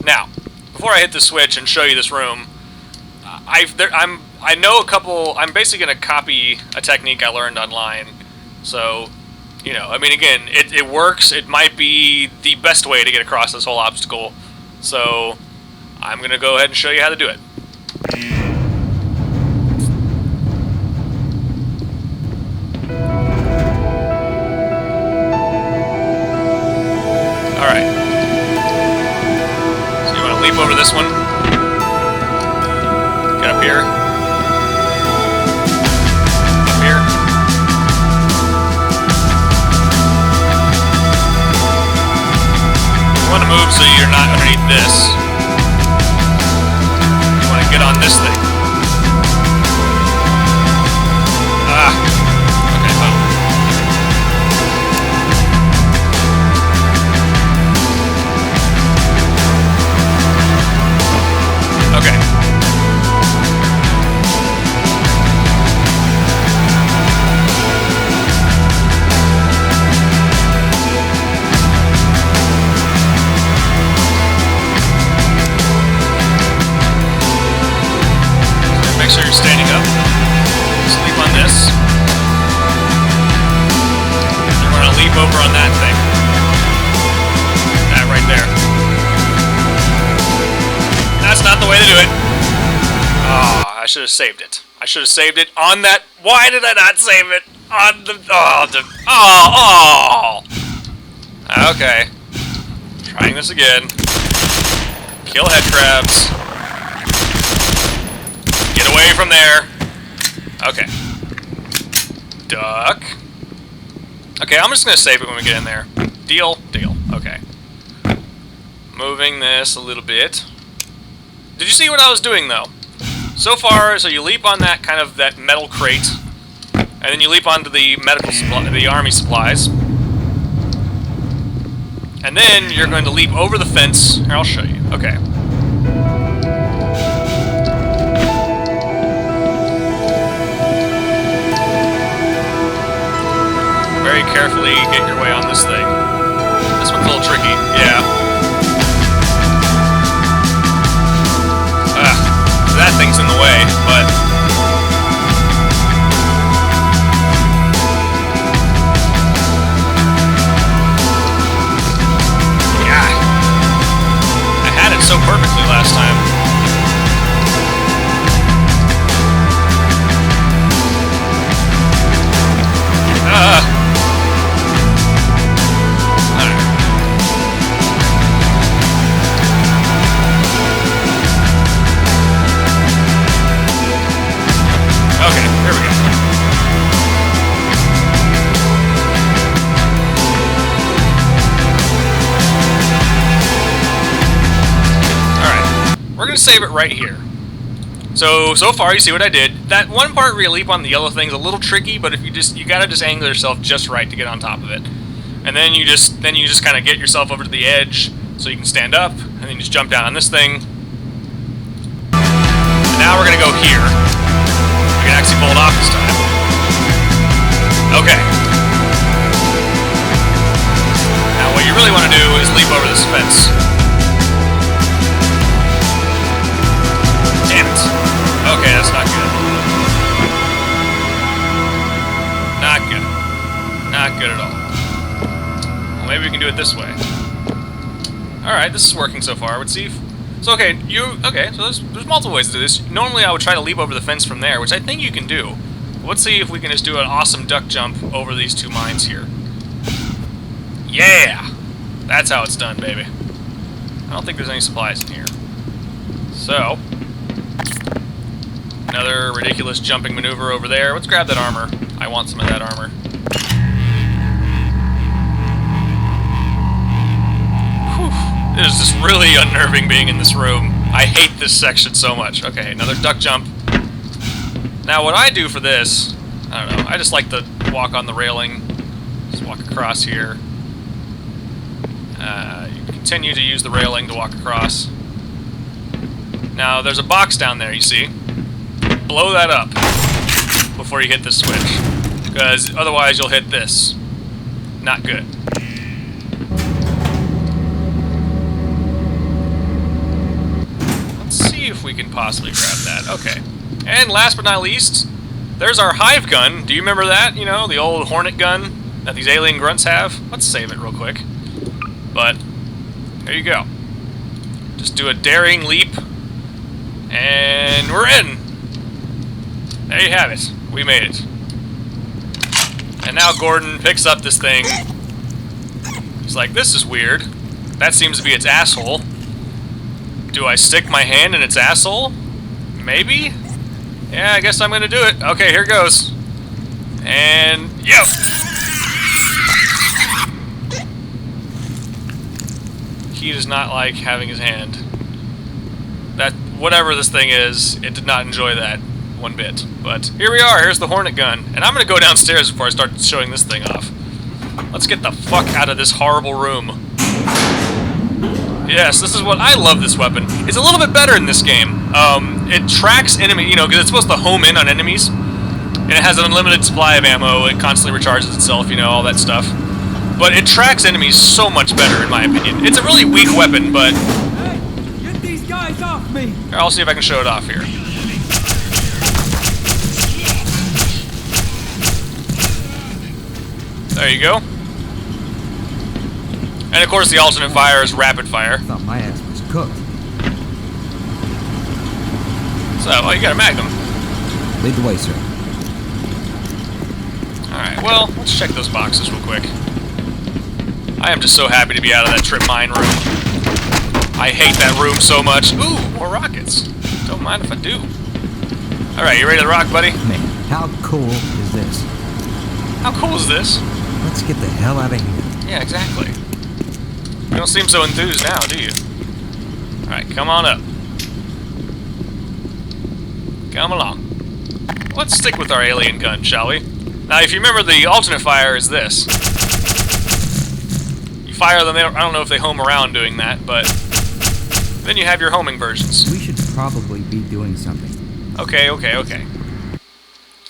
Now, before I hit the switch and show you this room, I know a couple. I'm basically going to copy a technique I learned online. So, you know, I mean, again, it works. It might be the best way to get across this whole obstacle. So, I'm going to go ahead and show you how to do it. Alright. So you want to leap over this one. Get up here. Up here. You want to move so you're not underneath this. You want to get on this thing. Ah. Okay, well. Okay. Make sure you're standing up. Sleep on this. You're going to leap over on that thing. That right there. That's not the way to do it. Oh, I should have saved it. I should have saved it on that. Why did I not save it on the? Oh. Okay. Trying this again. Kill head crabs. Get away from there. Okay. Duck. Okay, I'm just gonna save it when we get in there. Deal. Okay. Moving this a little bit. Did you see what I was doing, though? So far, so you leap on that kind of that metal crate, and then you leap onto the medical supply, the army supplies, and then you're going to leap over the fence. Here, I'll show you. Okay. Very carefully get your way on this thing. This one's a little tricky. Yeah. That thing's in the way, but yeah, I had it so perfectly last time. Okay, here we go. Alright, we're going to save it right here. So far you see what I did. That one part where you leap on the yellow thing's a little tricky, but if you gotta just angle yourself just right to get on top of it. And then you just kind of get yourself over to the edge so you can stand up, and then you just jump down on this thing. And now we're going to go here. We can actually pull it off this time. Okay. Now what you really want to do is leap over this fence. Damn it. Okay, that's not good. Not good. Not good at all. Well, maybe we can do it this way. Alright, this is working so far. Let's see if... So, okay, so there's multiple ways to do this. Normally I would try to leap over the fence from there, which I think you can do. But let's see if we can just do an awesome duck jump over these two mines here. Yeah! That's how it's done, baby. I don't think there's any supplies in here. So, another ridiculous jumping maneuver over there. Let's grab that armor. I want some of that armor. Whew. It is just really unnerving being in this room. I hate this section so much. Okay, another duck jump. Now what I do for this, I don't know, I just like to walk on the railing. Just walk across here. You continue to use the railing to walk across. Now there's a box down there, you see. Blow that up before you hit this switch, because otherwise you'll hit this. Not good. Let's see if we can possibly grab that. Okay. And last but not least, there's our hive gun. Do you remember that? You know, the old hornet gun that these alien grunts have? Let's save it real quick. But there you go. Just do a daring leap, and we're in. There you have it. We made it. And now Gordon picks up this thing. He's like, this is weird. That seems to be its asshole. Do I stick my hand in its asshole? Maybe? Yeah, I guess I'm gonna do it. Okay, here goes. And, yep! He does not like having his hand. That, whatever this thing is, it did not enjoy that one bit. But here we are, here's the hornet gun. And I'm gonna go downstairs before I start showing this thing off. Let's get the fuck out of this horrible room. Yes, this is what I love this weapon. It's a little bit better in this game. It tracks enemy, you know, because it's supposed to home in on enemies. And it has an unlimited supply of ammo, it constantly recharges itself, you know, all that stuff. But it tracks enemies so much better, in my opinion. It's a really weak weapon, but... Hey, get these guys off me! Here, I'll see if I can show it off here. There you go. And of course the alternate fire is rapid fire. I thought my ass was cooked. So, well, you got a magnum. Lead the way, sir. Alright, well, let's check those boxes real quick. I am just so happy to be out of that trip mine room. I hate that room so much. Ooh, more rockets. Don't mind if I do. Alright, you ready to rock, buddy? Man, how cool is this? How cool is this? Let's get the hell out of here. Yeah, exactly. You don't seem so enthused now, do you? Alright, come on up. Come along. Let's stick with our alien gun, shall we? Now, if you remember, the alternate fire is this. You fire them, I don't know if they home around doing that, but then you have your homing versions. We should probably be doing something. Okay.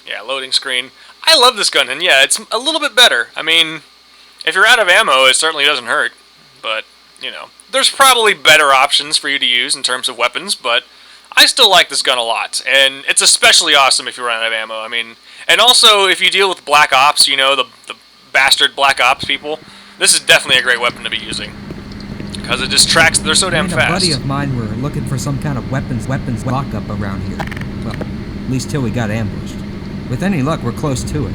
Yeah, loading screen. I love this gun, and yeah, it's a little bit better. I mean, if you're out of ammo, it certainly doesn't hurt. But, you know, there's probably better options for you to use in terms of weapons, but I still like this gun a lot. And it's especially awesome if you run out of ammo. I mean, and also if you deal with Black Ops, you know, the bastard Black Ops people, this is definitely a great weapon to be using. Because it just tracks, they're so damn fast. A buddy of mine were looking for some kind of weapons lockup around here. Well, at least till we got ambushed. With any luck, we're close to it.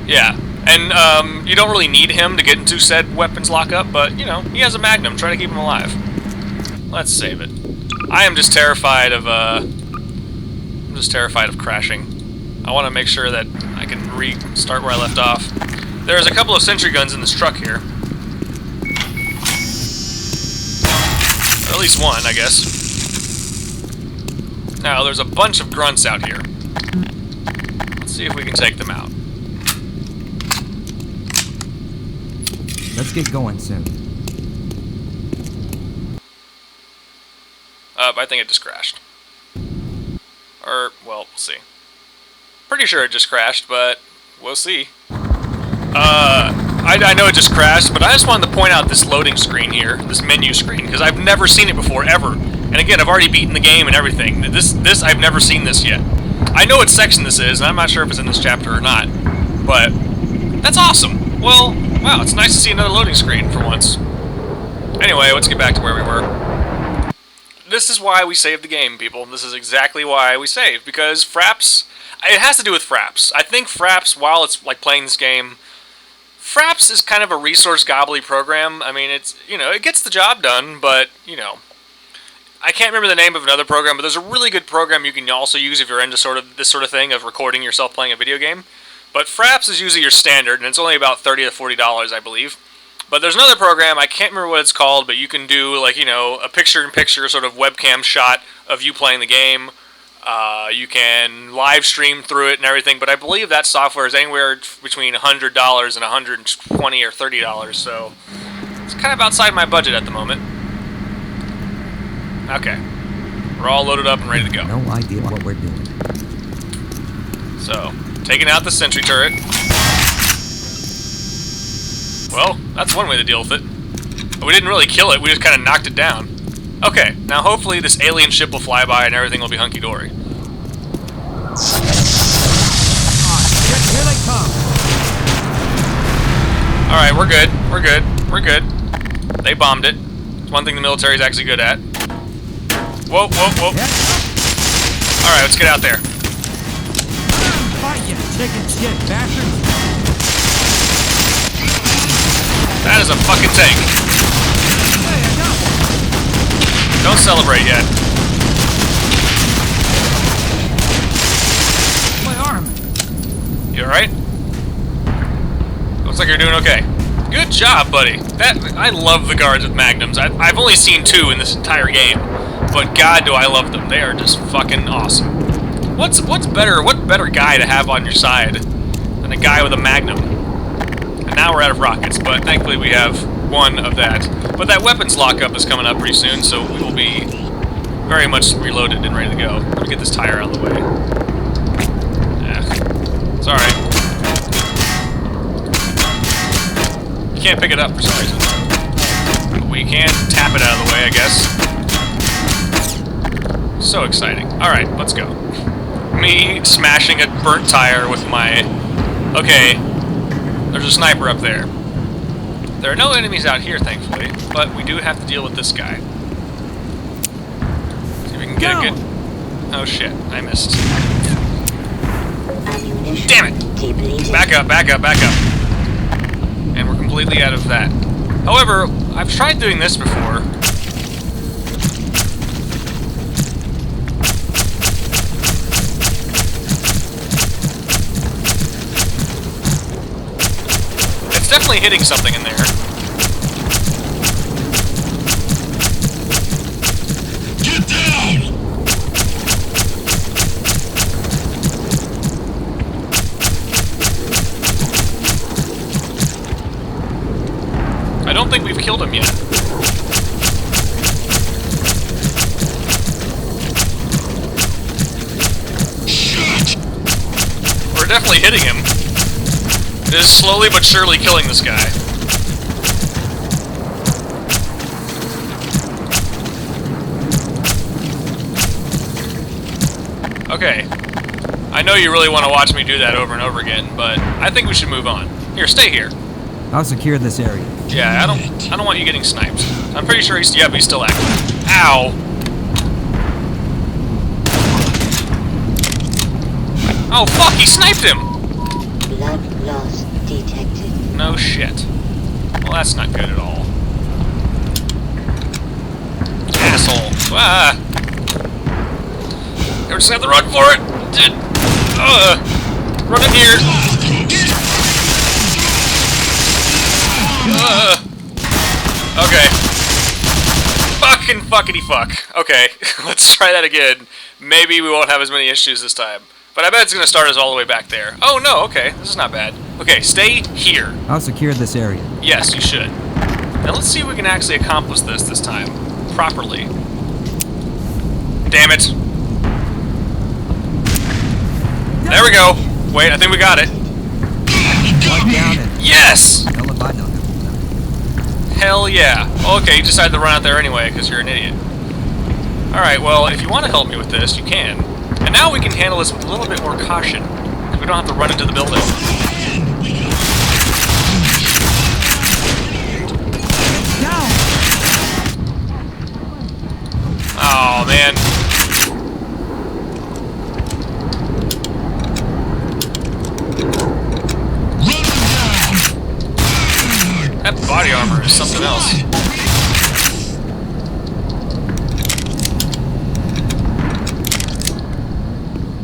Yeah, and you don't really need him to get into said weapons lockup, but, you know, he has a magnum. Try to keep him alive. Let's save it. I am just terrified of, crashing. I want to make sure that I can restart where I left off. There's a couple of sentry guns in this truck here. Or at least one, I guess. Now, there's a bunch of grunts out here. Let's see if we can take them out. Let's get going soon. I think it just crashed. Or, well, we'll see. Pretty sure it just crashed, but we'll see. I know it just crashed, but I just wanted to point out this loading screen here, this menu screen, because I've never seen it before, ever. And again, I've already beaten the game and everything. This I've never seen this yet. I know what section this is, and I'm not sure if it's in this chapter or not, but that's awesome. Well, wow, it's nice to see another loading screen for once. Anyway, let's get back to where we were. This is why we saved the game, people. This is exactly why we saved, because Fraps, it has to do with Fraps. I think Fraps, while it's like playing this game, Fraps is kind of a resource gobbly program. I mean, it's, you know, it gets the job done, but, you know, I can't remember the name of another program, but there's a really good program you can also use if you're into this sort of thing of recording yourself playing a video game. But Fraps is usually your standard, and it's only about $30 to $40, I believe. But there's another program, I can't remember what it's called, but you can do, like, you know, a picture-in-picture sort of webcam shot of you playing the game. You can live stream through it and everything, but I believe that software is anywhere between $100 and $120 or $30, so it's kind of outside my budget at the moment. Okay. We're all loaded up and ready to go. No idea what we're doing. So, taking out the sentry turret. Well, that's one way to deal with it. But we didn't really kill it, we just kind of knocked it down. Okay, now hopefully this alien ship will fly by and everything will be hunky-dory. Here they come. Alright, we're good. We're good. We're good. They bombed it. It's one thing the military's actually good at. Whoa, whoa, whoa. Alright, let's get out there. Fight you, chicken shit bastards. That is a fucking tank. Hey, I got one. Don't celebrate yet. My arm. You alright? Looks like you're doing okay. Good job, buddy. I love the guards with magnums. I've only seen 2 in this entire game, but God, do I love them. They are just fucking awesome. What better guy to have on your side than a guy with a magnum? And now we're out of rockets, but thankfully we have one of that. But that weapons lockup is coming up pretty soon, so we will be very much reloaded and ready to go. Let me get this tire out of the way. It's alright. You can't pick it up for some reason. But we can tap it out of the way, I guess. So exciting. Alright, let's go. Me smashing a burnt tire with my... Okay, there's a sniper up there. There are no enemies out here, thankfully, but we do have to deal with this guy. See if we can get a good... Oh shit, I missed. Damn it! Back up, back up, back up. And we're completely out of that. However, I've tried doing this before. It's definitely hitting something in there. Get down! I don't think we've killed him yet. Shit! We're definitely hitting him. It is slowly but surely killing this guy. Okay. I know you really want to watch me do that over and over again, but I think we should move on. Here, stay here. I'll secure this area. Yeah, I don't want you getting sniped. I'm pretty sure he's still active. Ow! Oh fuck, he sniped him! Blood loss detected. No shit. Well, that's not good at all. Asshole. Ah! Never just have to run for it! Run in here! Okay. Fucking fuckity fuck. Okay, let's try that again. Maybe we won't have as many issues this time. But I bet it's gonna start us all the way back there. Oh no, okay, this is not bad. Okay, stay here. I'll secure this area. Yes, you should. Now let's see if we can actually accomplish this time. Properly. Damn it. There we go. Wait, I think we got it. One down and Yes! hell if I know. Hell yeah. Okay, you decided to run out there anyway because you're an idiot. Alright, well, if you want to help me with this, you can. And now we can handle this with a little bit more caution. We don't have to run into the building. Down! Oh, man. That body armor is something else.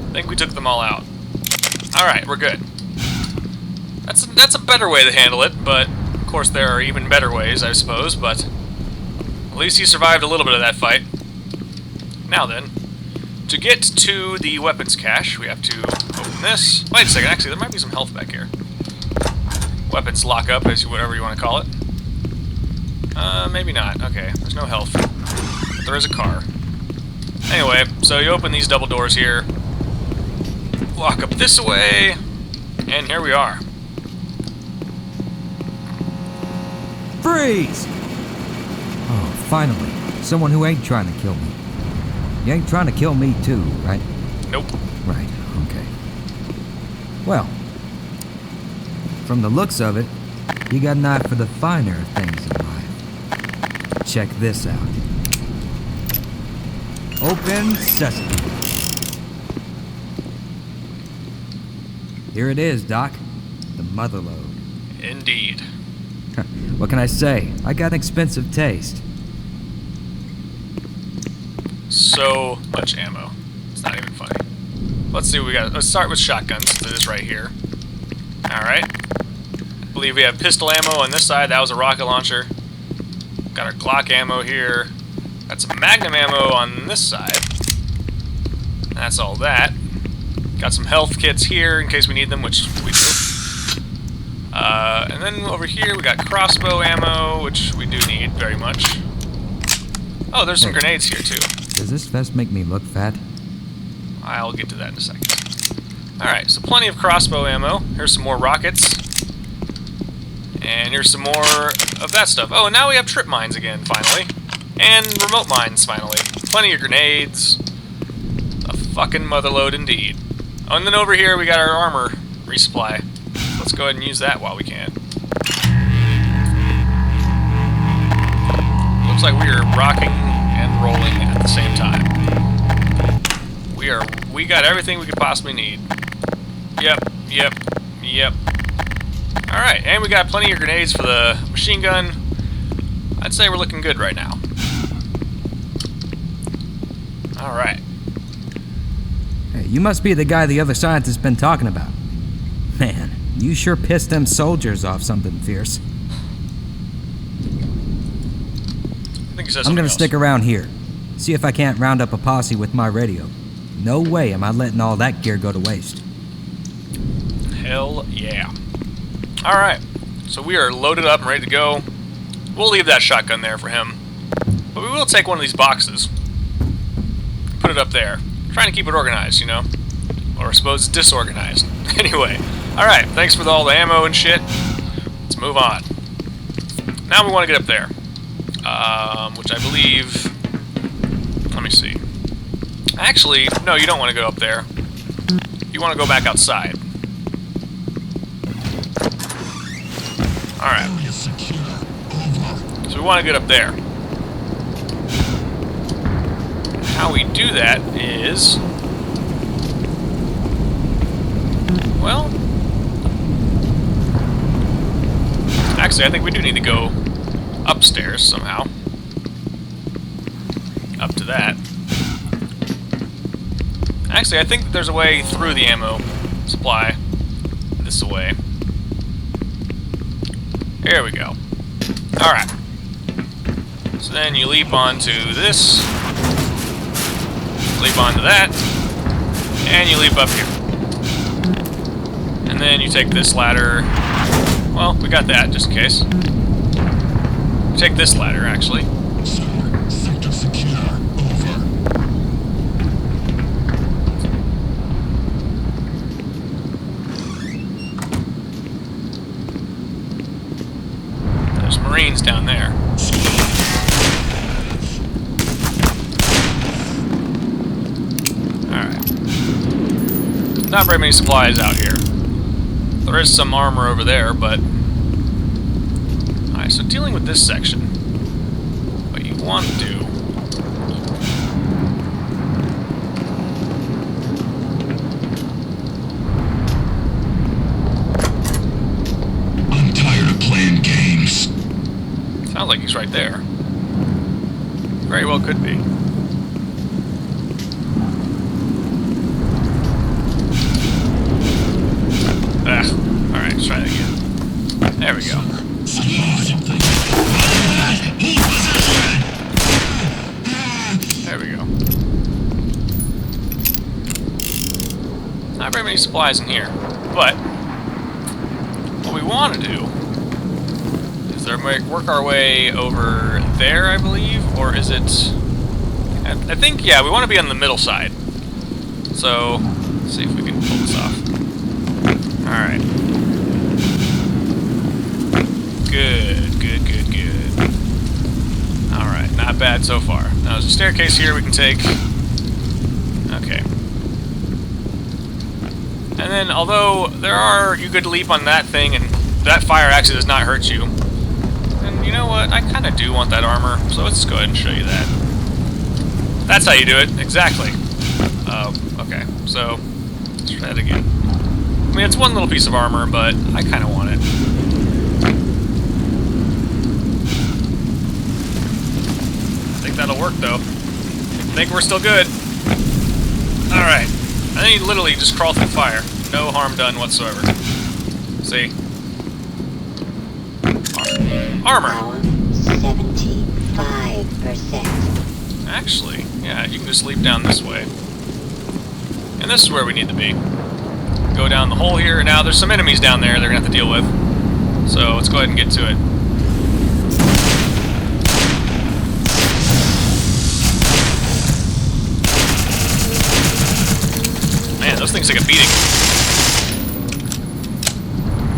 I think we took them all out. Alright, we're good. That's a better way to handle it, but course, there are even better ways, I suppose, but at least he survived a little bit of that fight. Now then, to get to the weapons cache, we have to open this. Wait a second, actually, there might be some health back here. Weapons lockup, whatever you want to call it. Maybe not. Okay, there's no health. But there is a car. Anyway, so you open these double doors here, walk up this way, and here we are. Freeze! Oh, finally. Someone who ain't trying to kill me. You ain't trying to kill me too, right? Nope. Right, okay. Well, from the looks of it, you got an eye for the finer things in life. Check this out. Open sesame. Here it is, Doc. The motherlode. Indeed. What can I say? I got an expensive taste. So much ammo. It's not even funny. Let's see what we got. Let's start with shotguns, since it is right here. Alright. I believe we have pistol ammo on this side. That was a rocket launcher. Got our Glock ammo here. Got some Magnum ammo on this side. And that's all that. Got some health kits here in case we need them, which we do. And then over here we got crossbow ammo, which we do need very much. Oh, there's some grenades here too. Does this vest make me look fat? I'll get to that in a second. Alright, so plenty of crossbow ammo. Here's some more rockets. And here's some more of that stuff. Oh, and now we have trip mines again, finally. And remote mines, finally. Plenty of grenades. A fucking motherlode indeed. Oh, and then over here we got our armor resupply. Let's go ahead and use that while we can. Looks like we are rocking and rolling at the same time. We got everything we could possibly need. Yep. Alright, and we got plenty of grenades for the machine gun. I'd say we're looking good right now. Alright. Hey, you must be the guy the other scientist's been talking about. Man, you sure pissed them soldiers off something fierce. I think he says I'm gonna something stick around here. See if I can't round up a posse with my radio. No way am I letting all that gear go to waste. Hell yeah. Alright, so we are loaded up and ready to go. We'll leave that shotgun there for him. But we will take one of these boxes. Put it up there. Trying to keep it organized, you know? Or I suppose disorganized. Anyway, alright, thanks for all the ammo and shit. Let's move on. Now we want to get up there. Which I believe... Let me see. Actually, no, you don't want to go up there. You want to go back outside. Alright. Area secure. Over. So we want to get up there. How we do that is... Well... Actually, I think we do need to go upstairs somehow. Up to that. Actually, I think there's a way through the ammo supply. This way. Here we go. Alright. So then you leap onto this. Leap onto that. And you leap up here. And then you take this ladder. Well, we got that, just in case. Take this ladder, actually. Sir, sector secure. Over. There's Marines down there. Alright. Not very many supplies out here. There is some armor over there, but... Alright, so dealing with this section. What you want to do... I'm tired of playing games. Sounds like he's right there. Very well could be. Alright, let's try that again. There we go. Not very many supplies in here. But what we want to do is work our way over there, I believe, or is it? I think, yeah, we want to be on the middle side. So let's see if we can pull this off. All right. Good, good, good, good. All right, not bad so far. Now there's a staircase here we can take. Okay. And then, although you could leap on that thing, and that fire actually does not hurt you. And you know what? I kind of do want that armor, so let's go ahead and show you that. That's how you do it, exactly. Okay, so let's try that again. I mean, it's one little piece of armor, but I kind of want it. I think that'll work, though. I think we're still good. All right. And then you literally just crawl through fire. No harm done whatsoever. See? Armor. Power 75%. Actually, yeah, you can just leap down this way. And this is where we need to be. Go down the hole here. Now, there's some enemies down there they're going to have to deal with. So, let's go ahead and get to it. Man, those things take a beating.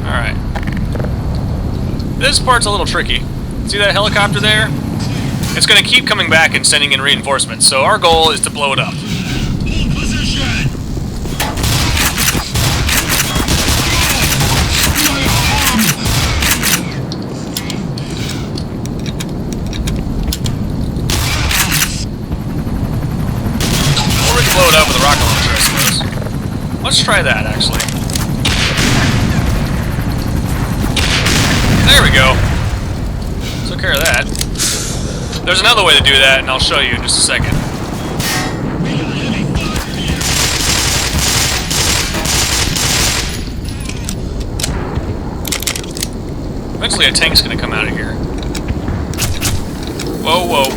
Alright. This part's a little tricky. See that helicopter there? It's going to keep coming back and sending in reinforcements, so our goal is to blow it up. Or we can blow it up with a rocket launcher, I suppose. Let's try that, actually. There we go. Took care of that. There's another way to do that, and I'll show you in just a second. Eventually a tank's gonna come out of here. Whoa, whoa.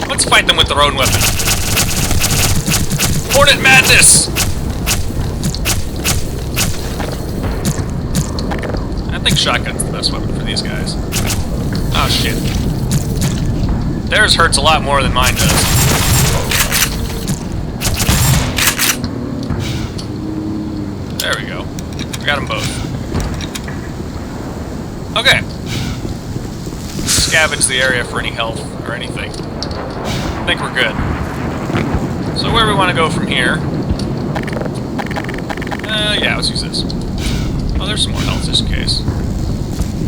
Let's fight them with their own weapon. Hornet madness! I think shotgun's the best weapon for these guys. Oh shit. Theirs hurts a lot more than mine does. There we go. We got them both. Okay. Scavenge the area for any health or anything. I think we're good. So where do we want to go from here? Yeah, let's use this. Oh, there's some more health just in case.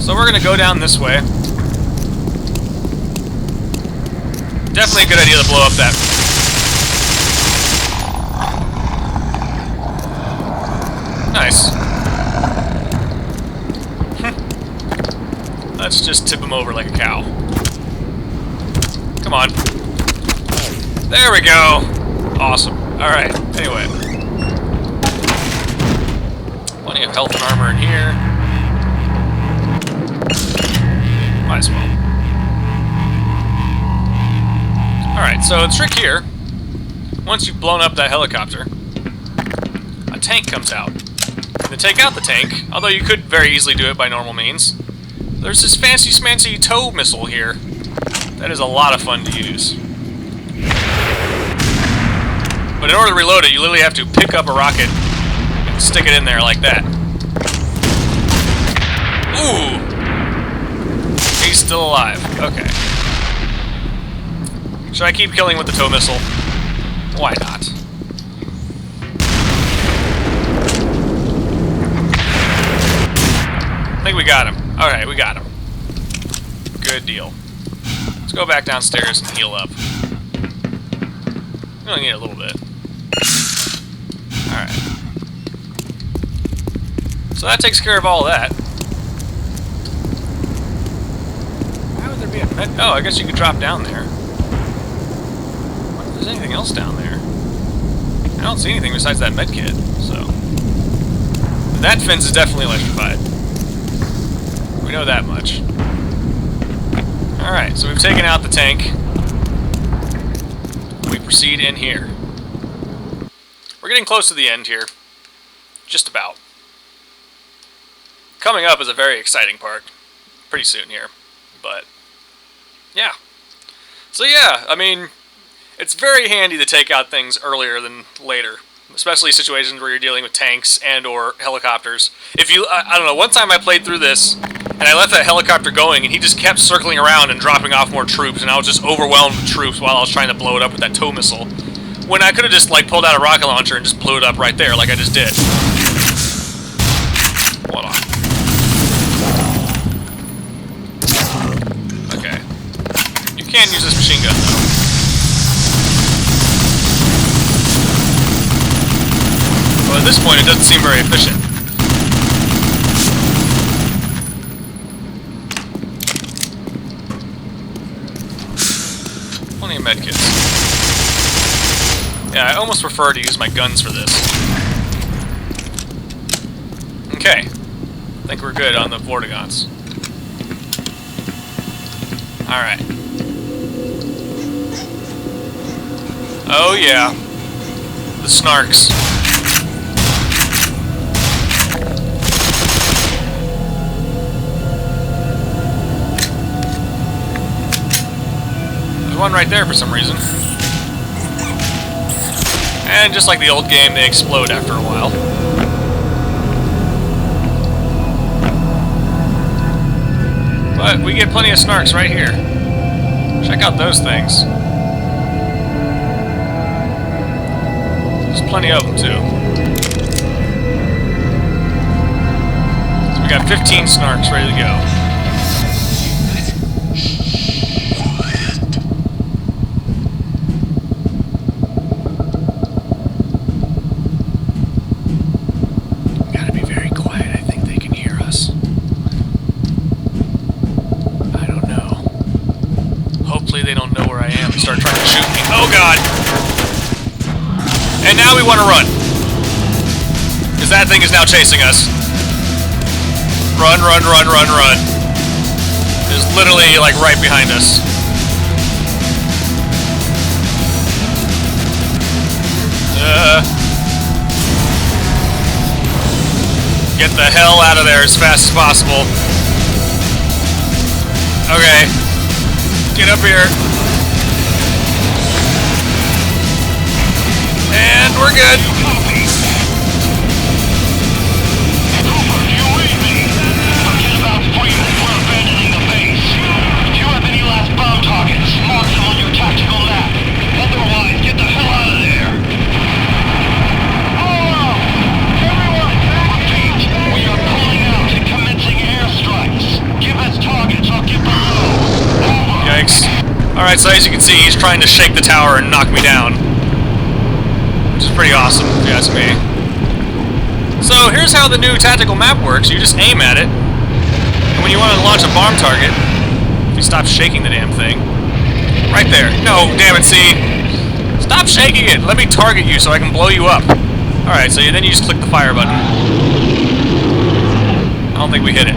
So we're going to go down this way. Definitely a good idea to blow up that. Nice. Let's just tip him over like a cow. Come on. There we go. Awesome. Alright, anyway. Plenty of health and armor in here. Might as well. Alright, so the trick here, once you've blown up that helicopter, a tank comes out. And to take out the tank, although you could very easily do it by normal means, there's this fancy smancy tow missile here that is a lot of fun to use. But in order to reload it, you literally have to pick up a rocket and stick it in there like that. Ooh! He's still alive. Okay. Should I keep killing with the tow missile? Why not? I think we got him. Alright, we got him. Good deal. Let's go back downstairs and heal up. We only need a little bit. Alright. So that takes care of all of that. Why would there be a med? Oh, I guess you could drop down there. I wonder if there's anything else down there. I don't see anything besides that med kit, so. That fence is definitely electrified. We know that much. Alright, so we've taken out the tank. We proceed in here. We're getting close to the end here. Just about. Coming up is a very exciting part. Pretty soon here. But, yeah. So yeah, I mean, it's very handy to take out things earlier than later. Especially situations where you're dealing with tanks and or helicopters. If you, I don't know, one time I played through this, and I left that helicopter going, and he just kept circling around and dropping off more troops, and I was just overwhelmed with troops while I was trying to blow it up with that tow missile. When I could have just, like, pulled out a rocket launcher and just blew it up right there, like I just did. Hold on. Okay. You can use this machine gun, though. Well, at this point, it doesn't seem very efficient. Plenty of medkits. Yeah, I almost prefer to use my guns for this. Okay. I think we're good on the Vortigons. Alright. Oh yeah. The snarks. There's one right there for some reason. And just like the old game, they explode after a while. But we get plenty of snarks right here. Check out those things. There's plenty of them too. So we got 15 snarks ready to go. They don't know where I am and start trying to shoot me. Oh god! And now we want to run. Because that thing is now chasing us. Run, run, run, run, run. It's literally like right behind us. Get the hell out of there as fast as possible. Okay. Get up here. And we're good. Cooper, do you read me? Forget about freedom. We're abandoning the base. If you have any last bomb targets, mark them on your tactical map. Otherwise, get the hell out of there. Oh! Everyone, repeat. We are pulling out and commencing airstrikes. Give us targets or get below. Yikes. Alright, so as you can see, he's trying to shake the tower and knock me down. Which is pretty awesome, if you ask me. So, here's how the new tactical map works. You just aim at it, and when you want to launch a bomb target, if you stop shaking the damn thing, right there. No, damn it, see? Stop shaking it! Let me target you so I can blow you up. Alright, so then you just click the fire button. I don't think we hit it.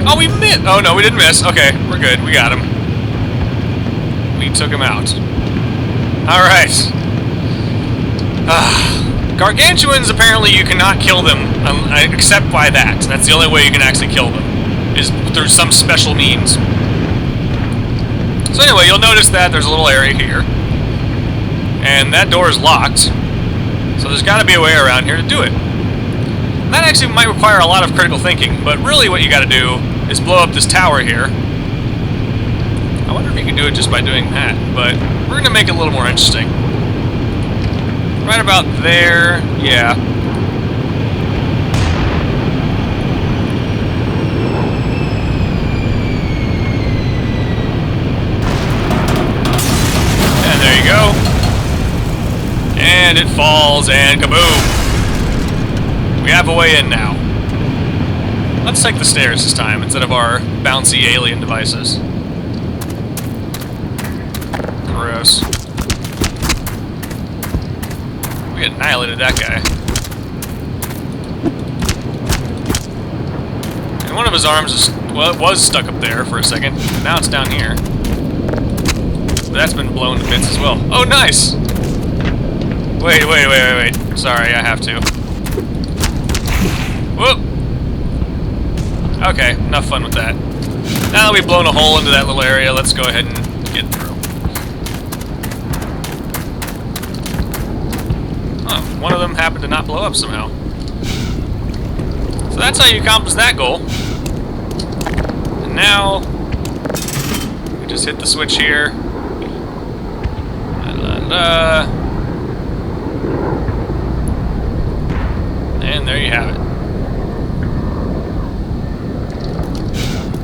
Oh, we missed! Oh, no, we didn't miss. Okay, we're good. We got him. We took him out. Alright. Gargantuans, apparently you cannot kill them except by that. That's the only way you can actually kill them, is through some special means. So anyway, you'll notice that there's a little area here. And that door is locked. So there's got to be a way around here to do it. That actually might require a lot of critical thinking, but really what you got to do is blow up this tower here. I wonder if you can do it just by doing that, but we're going to make it a little more interesting. Right about there, yeah. And there you go. And it falls, and kaboom! We have a way in now. Let's take the stairs this time instead of our bouncy alien devices. Gross. We annihilated that guy. And And one of his arms is, well, it was stuck up there for a second. Now it's down here. But that's been blown to bits as well. Oh, nice! Wait. Sorry, I have to. Whoop! Okay, enough fun with that. Now that we've blown a hole into that little area, let's go ahead and get through. Oh, one of them happened to not blow up somehow. So that's how you accomplish that goal. And now, we just hit the switch here. And there you have it.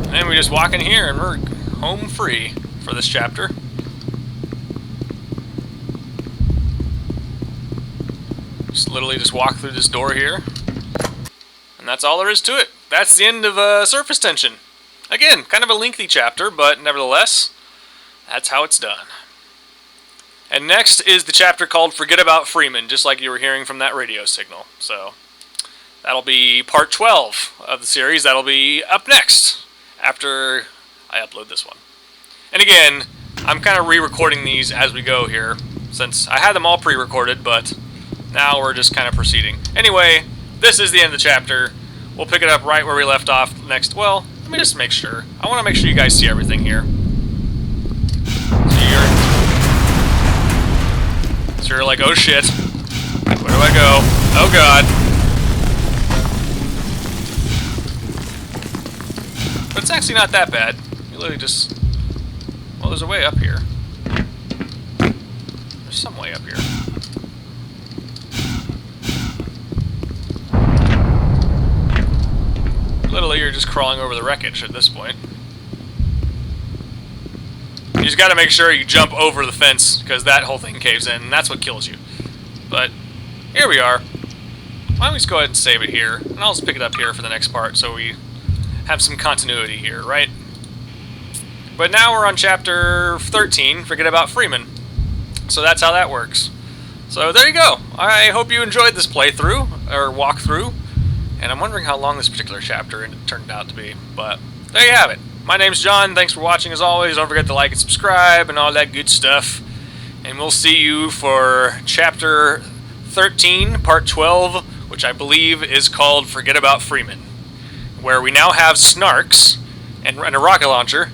And then we just walk in here and we're home free for this chapter. Literally just walk through this door here. And that's all there is to it. That's the end of surface tension. Again, kind of a lengthy chapter, but nevertheless, that's how it's done. And next is the chapter called Forget About Freeman, just like you were hearing from that radio signal. So, that'll be part 12 of the series. That'll be up next, after I upload this one. And again, I'm kind of re-recording these as we go here, since I had them all pre-recorded, but now we're just kind of proceeding. Anyway, this is the end of the chapter. We'll pick it up right where we left off next. Well, let me just make sure. I want to make sure you guys see everything here. So you're like, oh shit. Where do I go? Oh god. But it's actually not that bad. You literally just... Well, there's a way up here. There's some way up here. Literally, you're just crawling over the wreckage at this point. You just gotta make sure you jump over the fence, because that whole thing caves in, and that's what kills you. But, here we are. Why don't we just go ahead and save it here, and I'll just pick it up here for the next part, so we have some continuity here, right? But now we're on chapter 13, Forget About Freeman. So that's how that works. So there you go. I hope you enjoyed this playthrough, or walkthrough. And I'm wondering how long this particular chapter turned out to be. But there you have it. My name's John. Thanks for watching as always. Don't forget to like and subscribe and all that good stuff. And we'll see you for chapter 13, part 12, which I believe is called Forget About Freeman, where we now have snarks and a rocket launcher,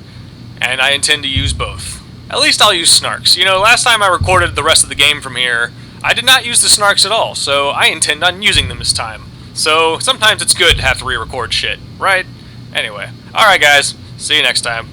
and I intend to use both. At least I'll use snarks. You know, last time I recorded the rest of the game from here, I did not use the snarks at all, so I intend on using them this time. So sometimes it's good to have to re-record shit, right? Anyway, alright guys, see you next time.